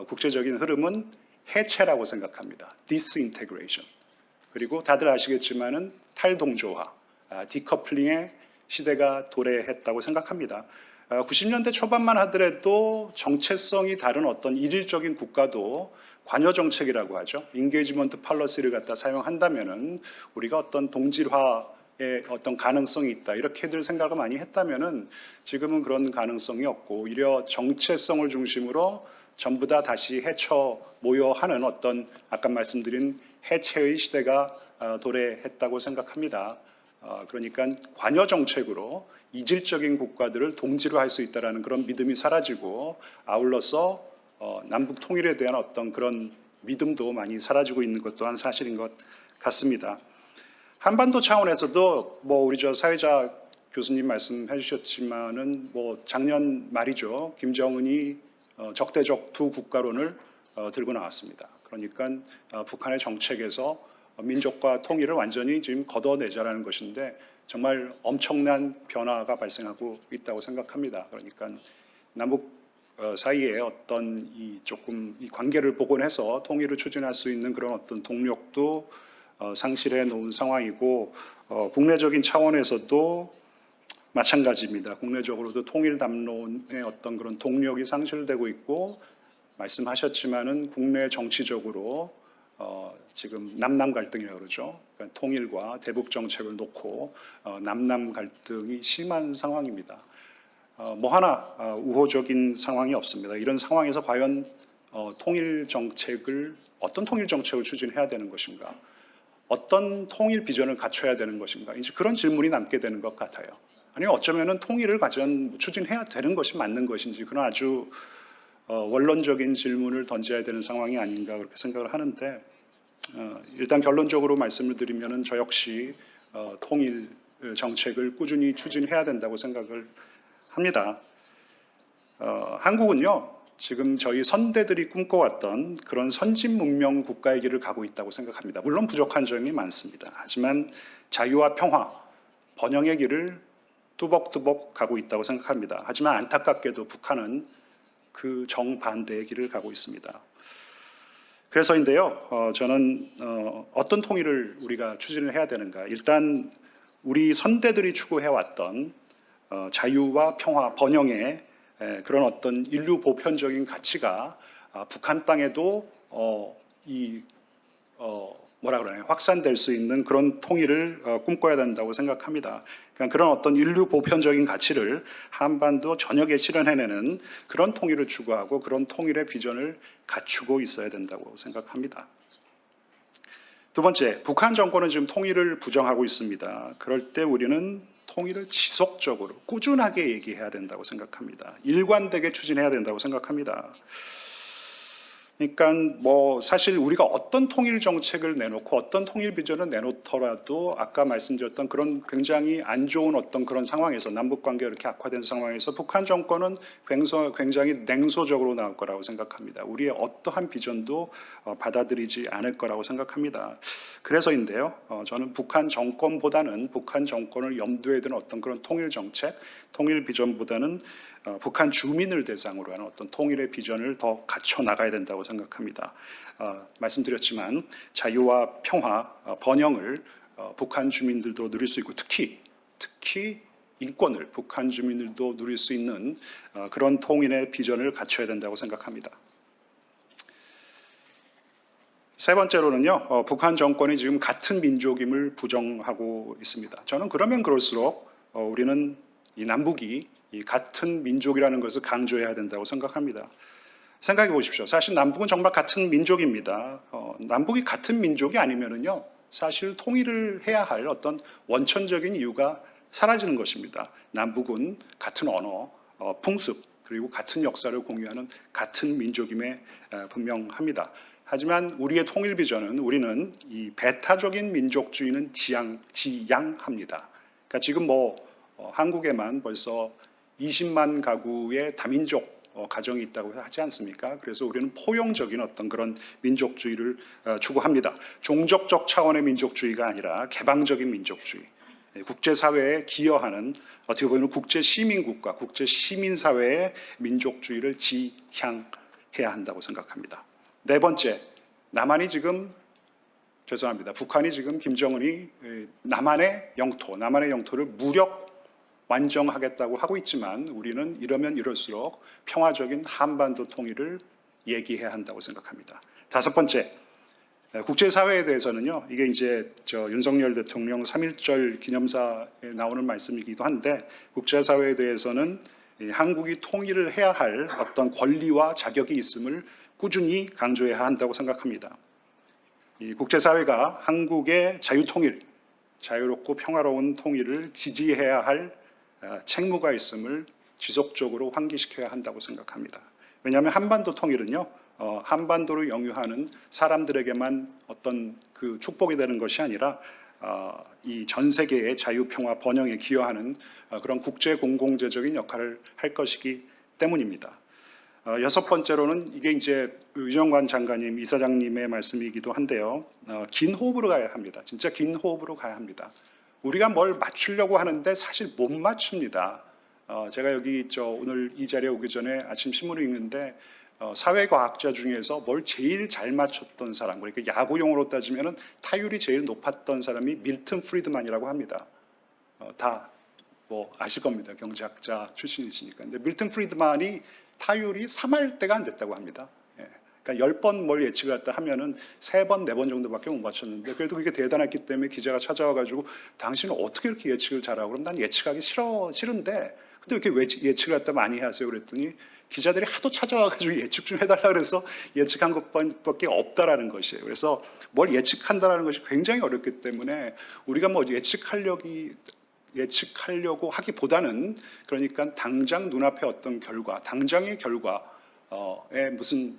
국제적인 흐름은 해체라고 생각합니다. disintegration. 그리고 다들 아시겠지만은 탈동조화, 디커플링의 시대가 도래했다고 생각합니다. 90년대 초반만 하더라도 정체성이 다른 어떤 일일적인 국가도 관여 정책이라고 하죠. 인게이지먼트 팔러시를 갖다 사용한다면은 우리가 어떤 동질화의 어떤 가능성이 있다, 이렇게들 생각을 많이 했다면은 지금은 그런 가능성이 없고 오히려 정체성을 중심으로 전부 다 다시 헤쳐 모여 하는 어떤 아까 말씀드린 해체의 시대가 도래했다고 생각합니다. 그러니까 관여 정책으로 이질적인 국가들을 동지로 할 수 있다는 그런 믿음이 사라지고 아울러서 남북 통일에 대한 어떤 그런 믿음도 많이 사라지고 있는 것 또한 사실인 것 같습니다. 한반도 차원에서도 우리 사회자 교수님 말씀해 주셨지만은 작년 말이죠. 김정은이 적대적 두 국가론을 들고 나왔습니다. 그러니까 북한의 정책에서 민족과 통일을 완전히 지금 걷어내자라는 것인데 정말 엄청난 변화가 발생하고 있다고 생각합니다. 그러니까 남북 사이에 어떤 이 관계를 복원해서 통일을 추진할 수 있는 그런 어떤 동력도 상실해 놓은 상황이고 국내적인 차원에서도 마찬가지입니다. 국내적으로도 통일 담론의 어떤 그런 동력이 상실되고 있고 말씀하셨지만은 국내 정치적으로 지금 남남 갈등이라고 그러죠. 그러니까 통일과 대북 정책을 놓고 남남 갈등이 심한 상황입니다. 하나 우호적인 상황이 없습니다. 이런 상황에서 과연 통일 정책을 어떤 통일 정책을 추진해야 되는 것인가? 어떤 통일 비전을 갖춰야 되는 것인가? 이제 그런 질문이 남게 되는 것 같아요. 아니면 어쩌면은 통일을 과연 추진해야 되는 것이 맞는 것인지 그런 아주 원론적인 질문을 던져야 되는 상황이 아닌가 그렇게 생각을 하는데 일단 결론적으로 말씀을 드리면은 저 역시 통일 정책을 꾸준히 추진해야 된다고 생각을 합니다. 한국은요 지금 저희 선대들이 꿈꿔왔던 그런 선진 문명 국가의 길을 가고 있다고 생각합니다. 물론 부족한 점이 많습니다. 하지만 자유와 평화, 번영의 길을 뚜벅뚜벅 가고 있다고 생각합니다. 하지만 안타깝게도 북한은 그 정반대의 길을 가고 있습니다. 그래서인데요, 저는 어떤 통일을 우리가 추진을 해야 되는가? 일단 우리 선대들이 추구해왔던 자유와 평화, 번영의 그런 어떤 인류 보편적인 가치가 북한 땅에도 확산될 수 있는 그런 통일을 꿈꿔야 된다고 생각합니다. 그러니까 그런 어떤 인류 보편적인 가치를 한반도 전역에 실현해내는 그런 통일을 추구하고 그런 통일의 비전을 갖추고 있어야 된다고 생각합니다. 두 번째, 북한 정권은 지금 통일을 부정하고 있습니다. 그럴 때 우리는 통일을 지속적으로 꾸준하게 얘기해야 된다고 생각합니다. 일관되게 추진해야 된다고 생각합니다. 그러니까 사실 우리가 어떤 통일 정책을 내놓고 어떤 통일 비전을 내놓더라도 아까 말씀드렸던 그런 굉장히 안 좋은 어떤 그런 상황에서 남북 관계가 이렇게 악화된 상황에서 북한 정권은 굉장히 냉소적으로 나올 거라고 생각합니다. 우리의 어떠한 비전도 받아들이지 않을 거라고 생각합니다. 그래서인데요, 저는 북한 정권보다는 북한 정권을 염두에 두는 어떤 그런 통일 정책, 통일 비전보다는 북한 주민을 대상으로 하는 어떤 통일의 비전을 더 갖춰 나가야 된다고 생각합니다. 말씀드렸지만 자유와 평화, 번영을 북한 주민들도 누릴 수 있고 특히 인권을 북한 주민들도 누릴 수 있는 그런 통일의 비전을 갖춰야 된다고 생각합니다. 세 번째로는요, 북한 정권이 지금 같은 민족임을 부정하고 있습니다. 저는 그러면 그럴수록 우리는 이 남북이 이 같은 민족이라는 것을 강조해야 된다고 생각합니다. 생각해 보십시오. 사실 남북은 정말 같은 민족입니다. 남북이 같은 민족이 아니면은요, 사실 통일을 해야 할 어떤 원천적인 이유가 사라지는 것입니다. 남북은 같은 언어, 풍습, 그리고 같은 역사를 공유하는 같은 민족임에 분명합니다. 하지만 우리의 통일 비전은 우리는 이 배타적인 민족주의는 지양합니다. 그러니까 지금 한국에만 벌써 20만 가구의 다민족 가정이 있다고 하지 않습니까? 그래서 우리는 포용적인 어떤 그런 민족주의를 추구합니다. 종족적 차원의 민족주의가 아니라 개방적인 민족주의, 국제사회에 기여하는 어떻게 보면 국제시민국가, 국제시민사회의 민족주의를 지향해야 한다고 생각합니다. 네 번째, 북한이 지금 김정은이 남한의 영토를 무력 완정하겠다고 하고 있지만 우리는 이러면 이럴수록 평화적인 한반도 통일을 얘기해야 한다고 생각합니다. 다섯 번째, 국제사회에 대해서는요, 이게 이제 윤석열 대통령 3.1절 기념사에 나오는 말씀이기도 한데 국제사회에 대해서는 한국이 통일을 해야 할 어떤 권리와 자격이 있음을 꾸준히 강조해야 한다고 생각합니다. 이 국제사회가 한국의 자유통일, 자유롭고 평화로운 통일을 지지해야 할 책무가 있음을 지속적으로 환기시켜야 한다고 생각합니다. 왜냐하면 한반도 통일은요, 한반도를 영유하는 사람들에게만 어떤 그 축복이 되는 것이 아니라 이 전 세계의 자유, 평화, 번영에 기여하는 그런 국제 공공재적인 역할을 할 것이기 때문입니다. 여섯 번째로는 이게 이제 윤영관 장관님, 이사장님의 말씀이기도 한데요. 긴 호흡으로 가야 합니다. 진짜 긴 호흡으로 가야 합니다. 우리가 뭘 맞추려고 하는데 사실 못 맞춥니다. 제가 여기 오늘 이 자리에 오기 전에 아침 신문을 읽는데 사회과학자 중에서 뭘 제일 잘 맞췄던 사람, 그러니까 야구용어로 따지면 타율이 제일 높았던 사람이 밀턴 프리드만이라고 합니다. 다 뭐 아실 겁니다. 경제학자 출신이시니까. 근데 밀턴 프리드만이 타율이 3할 대가 안 됐다고 합니다. 그러니까 10번 뭘 예측을 했다 하면은 3번, 4번 정도밖에 못 맞췄는데 그래도 그게 대단했기 때문에 기자가 찾아와가지고 당신은 어떻게 이렇게 예측을 잘하고 그럼 난 예측하기 싫은데 근데 왜 이렇게 예측을 했다 많이 하세요? 그랬더니 기자들이 하도 찾아와가지고 예측 좀 해달라 그래서 예측한 것밖에 없다라는 것이에요. 그래서 뭘 예측한다라는 것이 굉장히 어렵기 때문에 우리가 뭐 예측하려고 하기보다는 그러니까 당장 눈앞에 어떤 결과, 당장의 결과에 무슨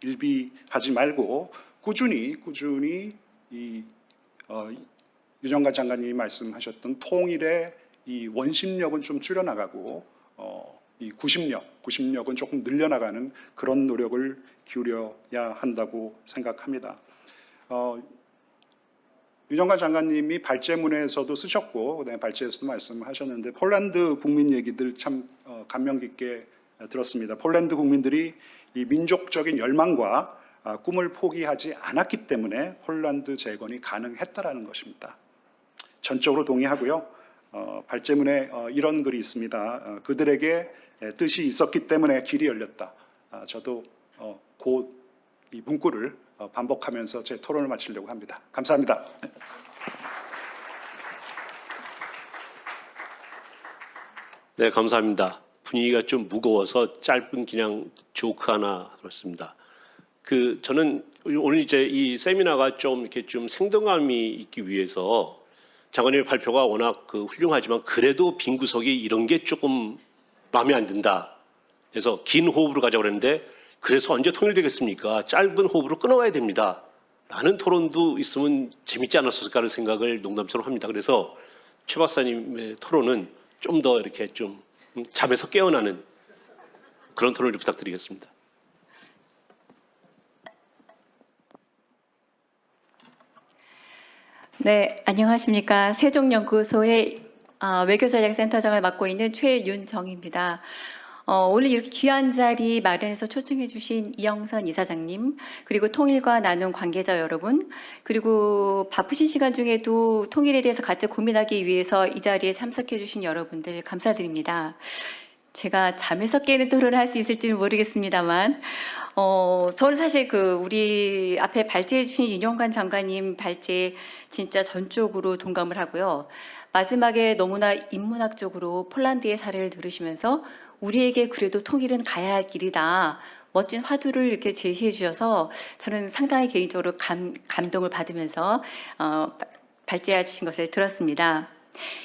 일비하지 말고 꾸준히 이 윤영관 장관님이 말씀하셨던 통일의 이 원심력은 좀 줄여나가고 이 구심력은 조금 늘려나가는 그런 노력을 기울여야 한다고 생각합니다. 윤영관 장관님이 발제문에서도 쓰셨고 그다음에 발제에서도 말씀하셨는데 폴란드 국민 얘기들 참 감명 깊게 들었습니다. 폴란드 국민들이 이 민족적인 열망과 꿈을 포기하지 않았기 때문에 폴란드 재건이 가능했다라는 것입니다. 전적으로 동의하고요. 발제문에 이런 글이 있습니다. 그들에게 뜻이 있었기 때문에 길이 열렸다. 저도 곧 이 문구를 반복하면서 제 토론을 마치려고 합니다. 감사합니다. 네, 감사합니다. 분위기가 좀 무거워서 짧은 그냥 조크 하나 들었습니다. 저는 오늘 이제 이 세미나가 좀 이렇게 좀 생동감이 있기 위해서 장관님의 발표가 워낙 훌륭하지만 그래도 빈 구석이 이런 게 조금 마음에 안 든다. 그래서 긴 호흡으로 가자고 그랬는데 그래서 언제 통일되겠습니까? 짧은 호흡으로 끊어가야 됩니다. 라는 토론도 있으면 재밌지 않았을까 하는 생각을 농담처럼 합니다. 그래서 최 박사님의 토론은 좀 더 이렇게 좀 잠에서 깨어나는 그런 토론을 부탁드리겠습니다. 네, 안녕하십니까. 세종연구소의 외교전략센터장을 맡고 있는 최윤정입니다. 오늘 이렇게 귀한 자리 마련해서 초청해 주신 이영선 이사장님, 그리고 통일과 나눈 관계자 여러분, 그리고 바쁘신 시간 중에도 통일에 대해서 같이 고민하기 위해서 이 자리에 참석해 주신 여러분들 감사드립니다. 제가 잠에서 깨는 토론을 할 수 있을지는 모르겠습니다만, 저는 사실 우리 앞에 발제해 주신 윤영관 장관님 발제에 진짜 전적으로 동감을 하고요. 마지막에 너무나 인문학적으로 폴란드의 사례를 들으시면서 우리에게 그래도 통일은 가야 할 길이다. 멋진 화두를 이렇게 제시해 주셔서 저는 상당히 개인적으로 감동을 받으면서 발제해 주신 것을 들었습니다.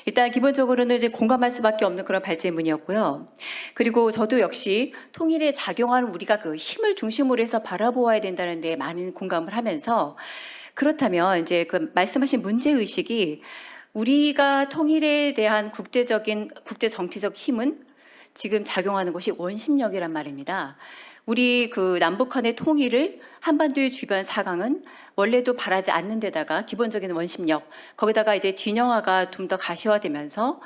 일단 기본적으로는 이제 공감할 수밖에 없는 그런 발제문이었고요. 그리고 저도 역시 통일에 작용하는 우리가 그 힘을 중심으로 해서 바라보아야 된다는 데 많은 공감을 하면서 그렇다면 이제 말씀하신 문제 의식이 우리가 통일에 대한 국제 정치적 힘은 지금 작용하는 것이 원심력이란 말입니다. 우리 남북한의 통일을 한반도의 주변 사강은 원래도 바라지 않는 데다가 기본적인 원심력, 거기다가 이제 진영화가 좀 더 가시화되면서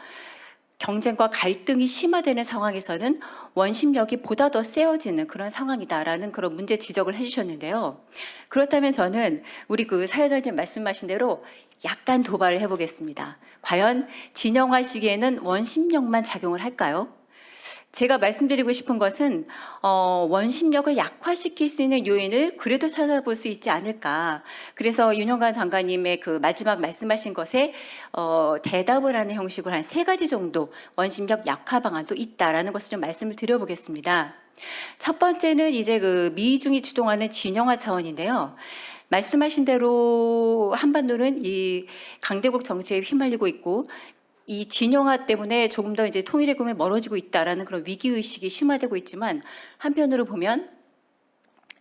경쟁과 갈등이 심화되는 상황에서는 원심력이 보다 더 세워지는 그런 상황이다라는 그런 문제 지적을 해주셨는데요. 그렇다면 저는 우리 사회자님 말씀하신 대로 약간 도발을 해보겠습니다. 과연 진영화 시기에는 원심력만 작용을 할까요? 제가 말씀드리고 싶은 것은 원심력을 약화시킬 수 있는 요인을 그래도 찾아볼 수 있지 않을까. 그래서 윤영관 장관님의 마지막 말씀하신 것에 대답을 하는 형식으로 한 3가지 정도 원심력 약화 방안도 있다라는 것을 좀 말씀을 드려보겠습니다. 첫 번째는 이제 미중이 주동하는 진영화 차원인데요. 말씀하신 대로 한반도는 이 강대국 정치에 휘말리고 있고 이 진영화 때문에 조금 더 이제 통일의 꿈에 멀어지고 있다라는 그런 위기 의식이 심화되고 있지만 한편으로 보면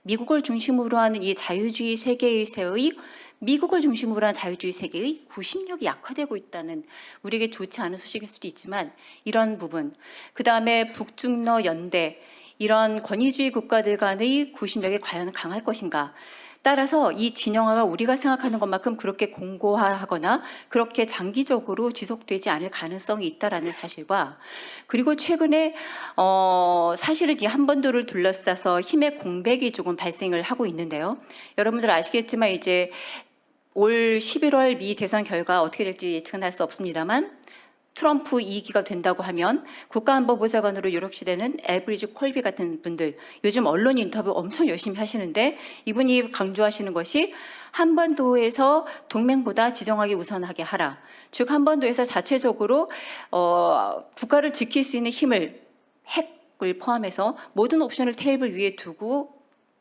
미국을 중심으로 하는 이 자유주의 세계 일세의 미국을 중심으로 한 자유주의 세계의 구심력이 약화되고 있다는 우리에게 좋지 않은 소식일 수도 있지만 이런 부분, 그 다음에 북중러 연대 이런 권위주의 국가들 간의 구심력이 과연 강할 것인가? 따라서 이 진영화가 우리가 생각하는 것만큼 그렇게 공고화하거나 그렇게 장기적으로 지속되지 않을 가능성이 있다라는 사실과 그리고 최근에 사실은 이 한반도를 둘러싸서 힘의 공백이 조금 발생을 하고 있는데요. 여러분들 아시겠지만 이제 올 11월 미 대선 결과 어떻게 될지 예측은 할 수 없습니다만 트럼프 2기가 된다고 하면 국가안보보좌관으로 유력시되는 엘브리지 콜비 같은 분들 요즘 언론 인터뷰 엄청 열심히 하시는데 이분이 강조하시는 것이 한반도에서 동맹보다 지정학이 우선하게 하라. 즉 한반도에서 자체적으로 국가를 지킬 수 있는 힘을 핵을 포함해서 모든 옵션을 테이블 위에 두고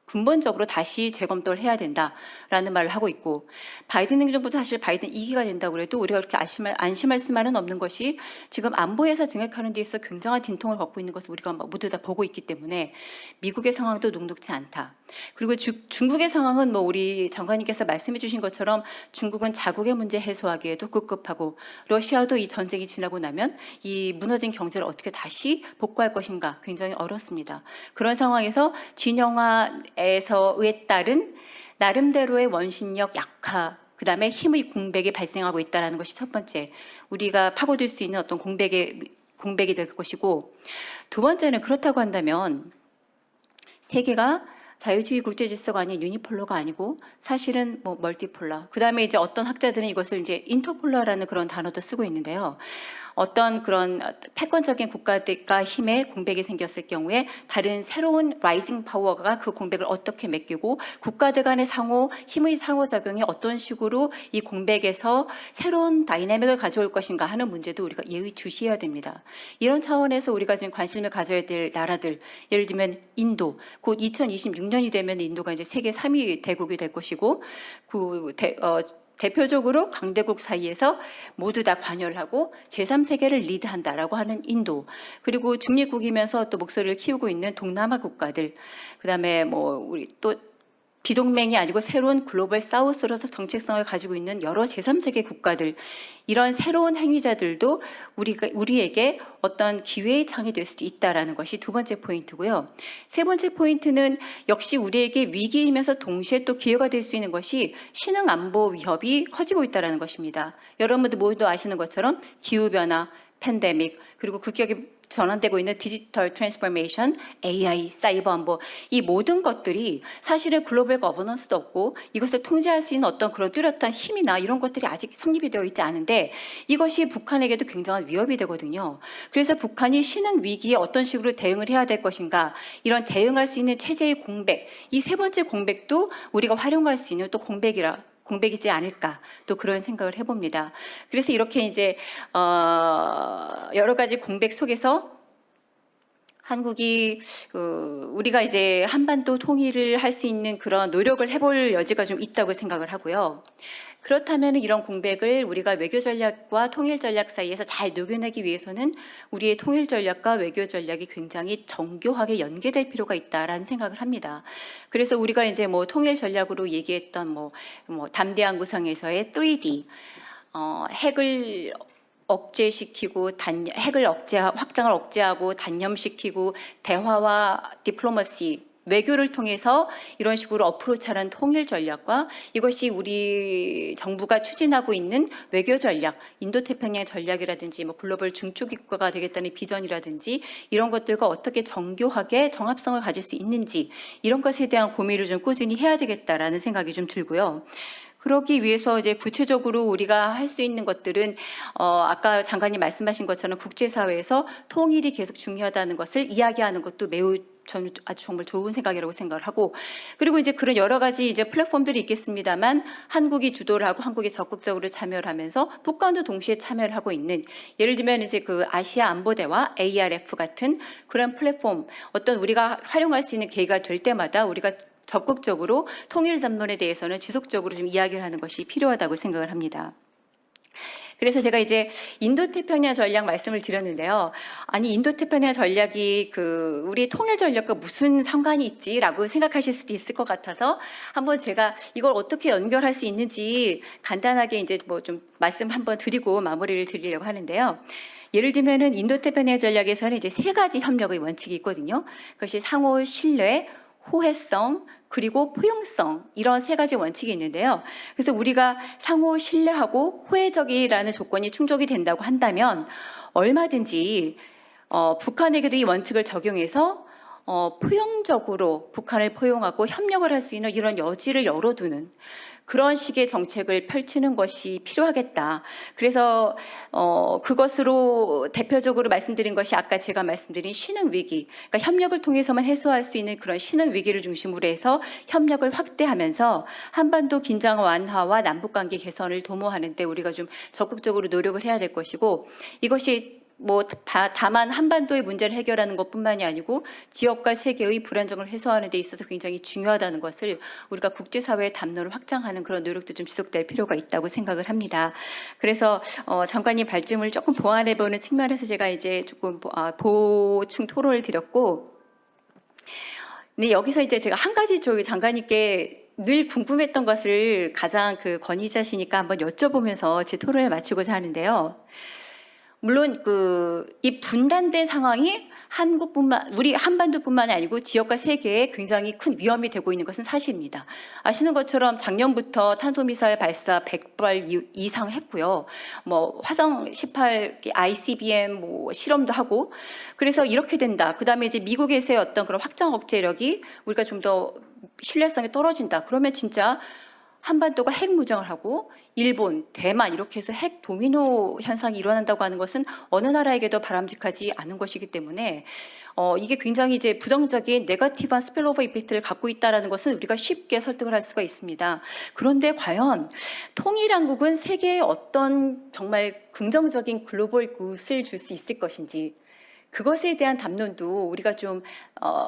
근본적으로 다시 재검토를 해야 된다라는 말을 하고 있고 바이든 행정부도 사실 바이든 2기가 된다고 해도 우리가 그렇게 안심할 수만은 없는 것이 지금 안보에서 증액하는 데 있어서 굉장한 진통을 겪고 있는 것을 우리가 모두 다 보고 있기 때문에 미국의 상황도 녹록지 않다. 그리고 중국의 상황은 뭐 우리 장관님께서 말씀해 주신 것처럼 중국은 자국의 문제 해소하기에도 급급하고 러시아도 이 전쟁이 지나고 나면 이 무너진 경제를 어떻게 다시 복구할 것인가 굉장히 어렵습니다. 그런 상황에서 진영화에서에 따른 나름대로의 원심력 약화 그다음에 힘의 공백이 발생하고 있다는 것이 첫 번째 우리가 파고들 수 있는 어떤 공백이 될 것이고 두 번째는 그렇다고 한다면 세계가 자유주의 국제 질서가 아닌 유니폴러가 아니고 사실은 뭐 멀티폴러. 그다음에 이제 어떤 학자들은 이것을 이제 인터폴러라는 그런 단어도 쓰고 있는데요. 어떤 그런 패권적인 국가들과 힘의 공백이 생겼을 경우에 다른 새로운 라이징 파워가 그 공백을 어떻게 메꾸고 국가들 간의 힘의 상호작용이 어떤 식으로 이 공백에서 새로운 다이내믹을 가져올 것인가 하는 문제도 우리가 예의주시해야 됩니다. 이런 차원에서 우리가 지금 관심을 가져야 될 나라들, 예를 들면 인도, 곧 2026년이 되면 인도가 이제 세계 3위 대국이 될 것이고 대표적으로 강대국 사이에서 모두 다 관여를 하고 제3세계를 리드한다라고 하는 인도 그리고 중립국이면서 또 목소리를 키우고 있는 동남아 국가들 그다음에 뭐 우리 또 비동맹이 아니고 새로운 글로벌 사우스로서 정체성을 가지고 있는 여러 제3세계 국가들 이런 새로운 행위자들도 우리에게 어떤 기회의 창이 될 수도 있다라는 것이 두 번째 포인트고요. 세 번째 포인트는 역시 우리에게 위기이면서 동시에 또 기회가 될 수 있는 것이 신흥 안보 위협이 커지고 있다라는 것입니다. 여러분들 모두 아시는 것처럼 기후변화, 팬데믹 그리고 급격히 전환되고 있는 디지털 트랜스포메이션, AI, 사이버 안보 이 모든 것들이 사실은 글로벌 거버넌스도 없고 이것을 통제할 수 있는 어떤 그런 뚜렷한 힘이나 이런 것들이 아직 성립이 되어 있지 않은데 이것이 북한에게도 굉장한 위협이 되거든요. 그래서 북한이 신흥 위기에 어떤 식으로 대응을 해야 될 것인가 이런 대응할 수 있는 체제의 공백 이 세 번째 공백도 우리가 활용할 수 있는 또 공백이지 않을까 또 그런 생각을 해봅니다. 그래서 이렇게 이제 여러 가지 공백 속에서 한국이 우리가 이제 한반도 통일을 할 수 있는 그런 노력을 해볼 여지가 좀 있다고 생각을 하고요. 그렇다면 이런 공백을 우리가 외교 전략과 통일 전략 사이에서 잘 녹여내기 위해서는 우리의 통일 전략과 외교 전략이 굉장히 정교하게 연계될 필요가 있다라는 생각을 합니다. 그래서 우리가 이제 뭐 통일 전략으로 얘기했던 뭐 담대한 구상에서의 3D 핵을 억제시키고 확장을 억제하고 단념시키고 대화와 디플로머시 외교를 통해서 이런 식으로 어프로치하는 통일 전략과 이것이 우리 정부가 추진하고 있는 외교 전략, 인도태평양 전략이라든지 뭐 글로벌 중추 국가가 되겠다는 비전이라든지 이런 것들과 어떻게 정교하게 정합성을 가질 수 있는지 이런 것에 대한 고민을 좀 꾸준히 해야 되겠다라는 생각이 좀 들고요. 그러기 위해서 이제 구체적으로 우리가 할 수 있는 것들은 아까 장관님 말씀하신 것처럼 국제사회에서 통일이 계속 중요하다는 것을 이야기하는 것도 매우 저는 아주 정말 좋은 생각이라고 생각을 하고 그리고 이제 그런 여러 가지 이제 플랫폼들이 있겠습니다만 한국이 주도를 하고 한국이 적극적으로 참여를 하면서 북한도 동시에 참여를 하고 있는 예를 들면 이제 그 아시아 안보대와 ARF 같은 그런 플랫폼 어떤 우리가 활용할 수 있는 계기가 될 때마다 우리가 적극적으로 통일 담론에 대해서는 지속적으로 좀 이야기를 하는 것이 필요하다고 생각을 합니다. 그래서 제가 이제 인도태평양 전략 말씀을 드렸는데요. 아니 인도태평양 전략이 우리 통일 전략과 무슨 상관이 있지라고 생각하실 수도 있을 것 같아서 한번 제가 이걸 어떻게 연결할 수 있는지 간단하게 이제 뭐 좀 말씀 한번 드리고 마무리를 드리려고 하는데요. 예를 들면은 인도태평양 전략에서는 이제 3가지 협력의 원칙이 있거든요. 그것이 상호 신뢰, 호혜성, 그리고 포용성, 이런 3가지 원칙이 있는데요. 그래서 우리가 상호 신뢰하고 호혜적이라는 조건이 충족이 된다고 한다면 얼마든지 북한에게도 이 원칙을 적용해서 포용적으로 북한을 포용하고 협력을 할 수 있는 이런 여지를 열어두는 그런 식의 정책을 펼치는 것이 필요하겠다. 그래서 그것으로 대표적으로 말씀드린 것이 아까 제가 말씀드린 신흥 위기, 그러니까 협력을 통해서만 해소할 수 있는 그런 신흥 위기를 중심으로 해서 협력을 확대하면서 한반도 긴장 완화와 남북관계 개선을 도모하는 데 우리가 좀 적극적으로 노력을 해야 될 것이고, 이것이 뭐 다만 한반도의 문제를 해결하는 것뿐만이 아니고 지역과 세계의 불안정을 해소하는 데 있어서 굉장히 중요하다는 것을 우리가 국제사회의 담론을 확장하는 그런 노력도 좀 지속될 필요가 있다고 생각을 합니다. 그래서 장관님 발점을 조금 보완해보는 측면에서 제가 이제 조금 보충 토론을 드렸고, 근데 여기서 이제 제가 한 가지 저희 장관님께 늘 궁금했던 것을 가장 권위자시니까 한번 여쭤보면서 제 토론을 마치고자 하는데요. 물론 이 분단된 상황이 우리 한반도뿐만 아니고 지역과 세계에 굉장히 큰 위험이 되고 있는 것은 사실입니다. 아시는 것처럼 작년부터 탄도미사일 발사 100발 이상 했고요. 뭐 화성 18 ICBM 뭐 실험도 하고, 그래서 이렇게 된다. 그다음에 이제 미국에서의 어떤 그런 확장 억제력이 우리가 좀 더 신뢰성이 떨어진다. 그러면 진짜 한반도가 핵 무장을 하고 일본, 대만 이렇게 해서 핵 도미노 현상이 일어난다고 하는 것은 어느 나라에게도 바람직하지 않은 것이기 때문에 이게 굉장히 이제 부정적인 네거티브한 스필오버 이펙트를 갖고 있다는 것은 우리가 쉽게 설득을 할 수가 있습니다. 그런데 과연 통일한국은 세계에 어떤 정말 긍정적인 글로벌 굿을 줄 수 있을 것인지, 그것에 대한 담론도 우리가 좀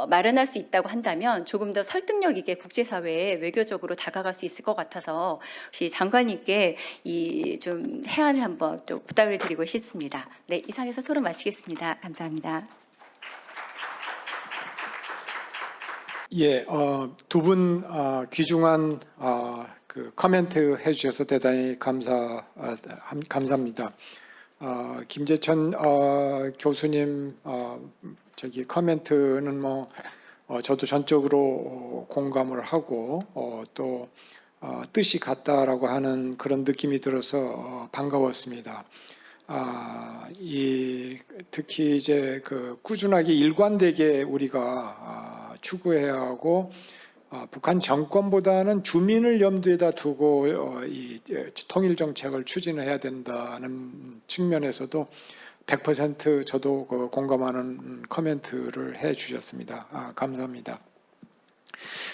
마련할 수 있다고 한다면 조금 더 설득력 있게 국제사회에 외교적으로 다가갈 수 있을 것 같아서 혹시 장관님께 이 좀 해안을 한번 또 부탁을 드리고 싶습니다. 네, 이상해서 토론 마치겠습니다. 감사합니다. 예, 두 분 귀중한 코멘트 해주셔서 대단히 감사합니다. 김재천 교수님 코멘트는 저도 전적으로 공감을 하고 또 뜻이 같다라고 하는 그런 느낌이 들어서 반가웠습니다. 특히 이제 꾸준하게 일관되게 우리가 추구해야 하고, 북한 정권보다는 주민을 염두에다 두고 이 통일 정책을 추진해야 된다는 측면에서도 100% 저도 공감하는 코멘트를 해주셨습니다. 감사합니다.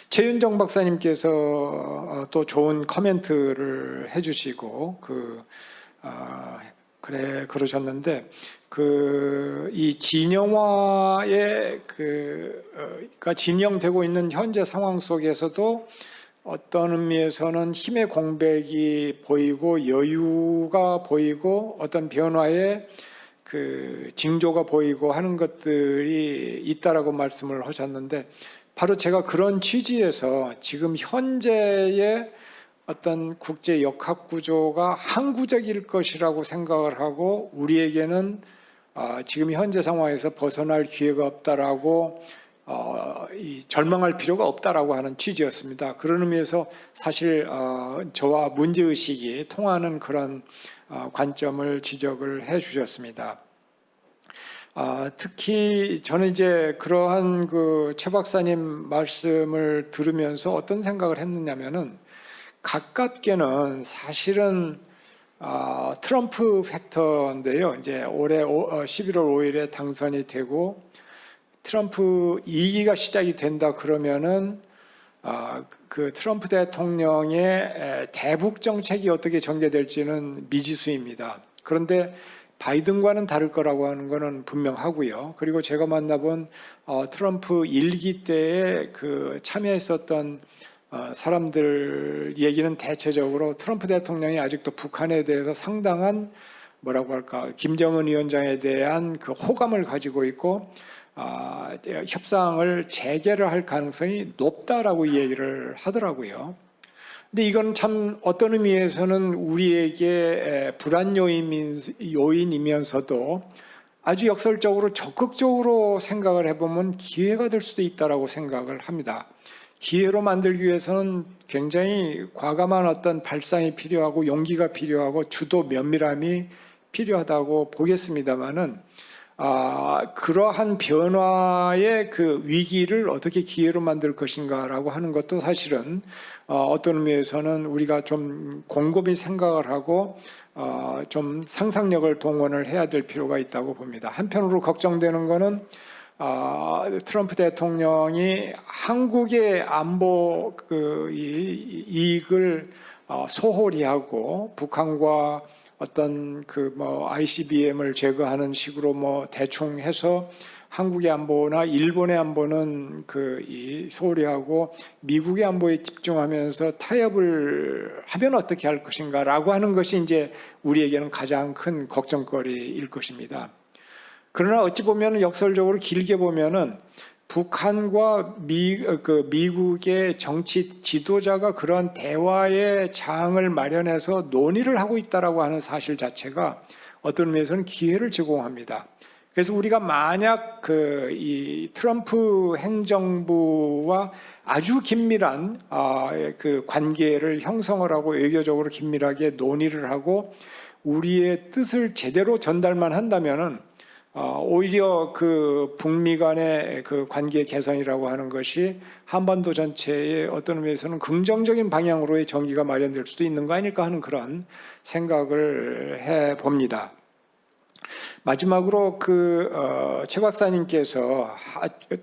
최윤정 박사님께서 또 좋은 코멘트를 해주시고 그러셨는데, 이 진영화에 가 진영되고 있는 현재 상황 속에서도 어떤 의미에서는 힘의 공백이 보이고 여유가 보이고 어떤 변화의 징조가 보이고 하는 것들이 있다라고 말씀을 하셨는데, 바로 제가 그런 취지에서 지금 현재의 어떤 국제 역학 구조가 항구적일 것이라고 생각을 하고, 우리에게는 지금 현재 상황에서 벗어날 기회가 없다라고 절망할 필요가 없다라고 하는 취지였습니다. 그런 의미에서 사실 저와 문제의식이 통하는 그런 관점을 지적을 해주셨습니다. 특히 저는 이제 그러한 최 박사님 말씀을 들으면서 어떤 생각을 했느냐면은, 가깝게는 사실은 트럼프 팩터인데요. 이제 올해 11월 5일에 당선이 되고 트럼프 2기가 시작이 된다 그러면은 트럼프 대통령의 대북 정책이 어떻게 전개될지는 미지수입니다. 그런데 바이든과는 다를 거라고 하는 것은 분명하고요. 그리고 제가 만나본 트럼프 1기 때에 그 참여했었던 사람들 얘기는 대체적으로 트럼프 대통령이 아직도 북한에 대해서 상당한 뭐라고 할까, 김정은 위원장에 대한 그 호감을 가지고 있고 협상을 재개를 할 가능성이 높다라고 얘기를 하더라고요. 근데 이건 참 어떤 의미에서는 우리에게 불안 요인이면서도 아주 역설적으로 적극적으로 생각을 해보면 기회가 될 수도 있다라고 생각을 합니다. 기회로 만들기 위해서는 굉장히 과감한 어떤 발상이 필요하고 용기가 필요하고 주도 면밀함이 필요하다고 보겠습니다만은 그러한 변화의 그 위기를 어떻게 기회로 만들 것인가라고 하는 것도 사실은 어떤 의미에서는 우리가 좀 곰곰이 생각을 하고 좀 상상력을 동원을 해야 될 필요가 있다고 봅니다. 한편으로 걱정되는 거는 트럼프 대통령이 한국의 안보 이익을 소홀히 하고 북한과 어떤 ICBM을 제거하는 식으로 대충 해서 한국의 안보나 일본의 안보는 소홀히 하고 미국의 안보에 집중하면서 타협을 하면 어떻게 할 것인가라고 하는 것이 이제 우리에게는 가장 큰 걱정거리일 것입니다. 그러나 어찌 보면 역설적으로 길게 보면은 북한과 미국의 정치 지도자가 그런 대화의 장을 마련해서 논의를 하고 있다라고 하는 사실 자체가 어떤 의미에서는 기회를 제공합니다. 그래서 우리가 만약 이 트럼프 행정부와 아주 긴밀한 그 관계를 형성을 하고 외교적으로 긴밀하게 논의를 하고 우리의 뜻을 제대로 전달만 한다면은 오히려 그 북미 간의 그 관계 개선이라고 하는 것이 한반도 전체의 어떤 의미에서는 긍정적인 방향으로의 전기가 마련될 수도 있는 거 아닐까 하는 그런 생각을 해 봅니다. 마지막으로 최 박사님께서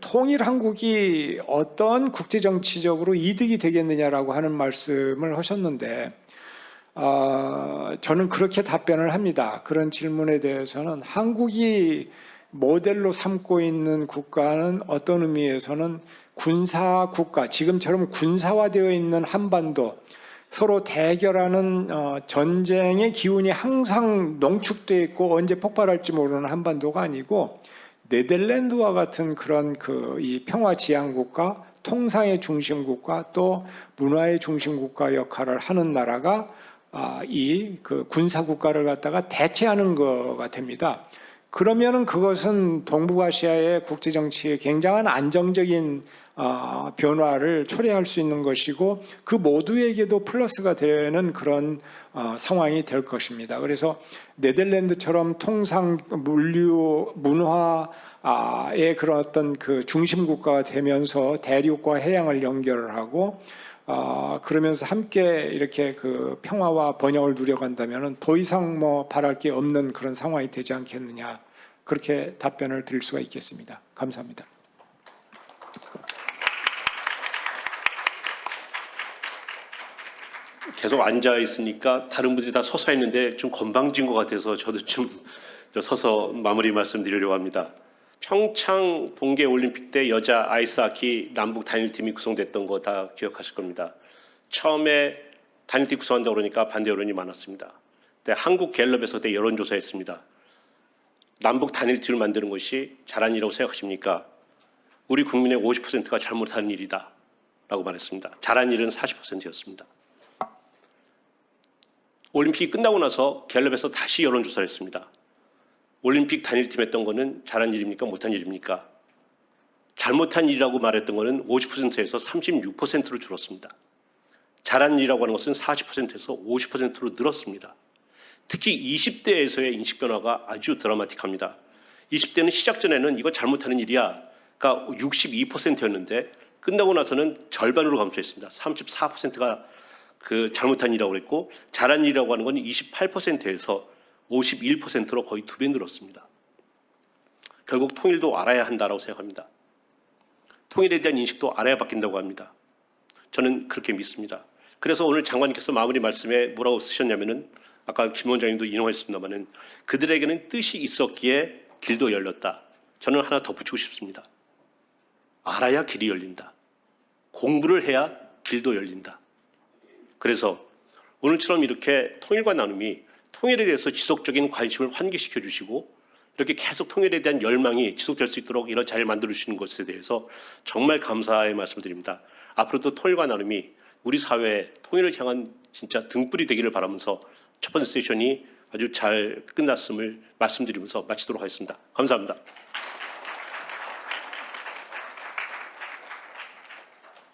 통일 한국이 어떤 국제 정치적으로 이득이 되겠느냐라고 하는 말씀을 하셨는데 저는 그렇게 답변을 합니다. 그런 질문에 대해서는 한국이 모델로 삼고 있는 국가는 어떤 의미에서는 군사 국가, 지금처럼 군사화되어 있는 한반도, 서로 대결하는 전쟁의 기운이 항상 농축되어 있고 언제 폭발할지 모르는 한반도가 아니고 네덜란드와 같은 그런 이 평화 지향 국가, 통상의 중심 국가, 또 문화의 중심 국가 역할을 하는 나라가 이 군사 국가를 갖다가 대체하는 거가 됩니다. 그러면은 그것은 동북아시아의 국제 정치에 굉장한 안정적인 변화를 초래할 수 있는 것이고 그 모두에게도 플러스가 되는 그런 상황이 될 것입니다. 그래서 네덜란드처럼 통상 물류 문화의 그런 어떤 그 중심 국가가 되면서 대륙과 해양을 연결을 하고 그러면서 함께 이렇게 그 평화와 번영을 누려간다면 더 이상 바랄 게 없는 그런 상황이 되지 않겠느냐, 그렇게 답변을 드릴 수가 있겠습니다. 감사합니다. 계속 앉아 있으니까 다른 분들이 다 서서 했는데 좀 건방진 것 같아서 저도 좀 서서 마무리 말씀드리려고 합니다. 평창 동계올림픽 때 여자 아이스하키 남북 단일팀이 구성됐던 거 다 기억하실 겁니다. 처음에 단일팀 구성한다고 그러니까 반대 여론이 많았습니다. 근데 한국갤럽에서 그때 여론조사했습니다. 남북 단일팀을 만드는 것이 잘한 일이라고 생각하십니까? 우리 국민의 50%가 잘못한 일이다 라고 말했습니다. 잘한 일은 40%였습니다. 올림픽이 끝나고 나서 갤럽에서 다시 여론조사를 했습니다. 올림픽 단일팀 했던 거는 잘한 일입니까? 못한 일입니까? 잘못한 일이라고 말했던 거는 50%에서 36%로 줄었습니다. 잘한 일이라고 하는 것은 40%에서 50%로 늘었습니다. 특히 20대에서의 인식 변화가 아주 드라마틱합니다. 20대는 시작 전에는 이거 잘못하는 일이야가 62%였는데 끝나고 나서는 절반으로 감소했습니다. 34%가 그 잘못한 일이라고 그랬고 잘한 일이라고 하는 건 28%에서 51%로 거의 2배 늘었습니다. 결국 통일도 알아야 한다고 생각합니다. 통일에 대한 인식도 알아야 바뀐다고 합니다. 저는 그렇게 믿습니다. 그래서 오늘 장관님께서 마무리 말씀에 뭐라고 쓰셨냐면은 아까 김 원장님도 인용했습니다마는 그들에게는 뜻이 있었기에 길도 열렸다. 저는 하나 덧붙이고 싶습니다. 알아야 길이 열린다. 공부를 해야 길도 열린다. 그래서 오늘처럼 이렇게 통일과 나눔이 통일에 대해서 지속적인 관심을 환기시켜 주시고 이렇게 계속 통일에 대한 열망이 지속될 수 있도록 이런 자리를 만들어 주시는 것에 대해서 정말 감사의 말씀을 드립니다. 앞으로도 통일과 나눔이 우리 사회의 통일을 향한 진짜 등불이 되기를 바라면서 첫 번째 세션이 아주 잘 끝났음을 말씀드리면서 마치도록 하겠습니다. 감사합니다.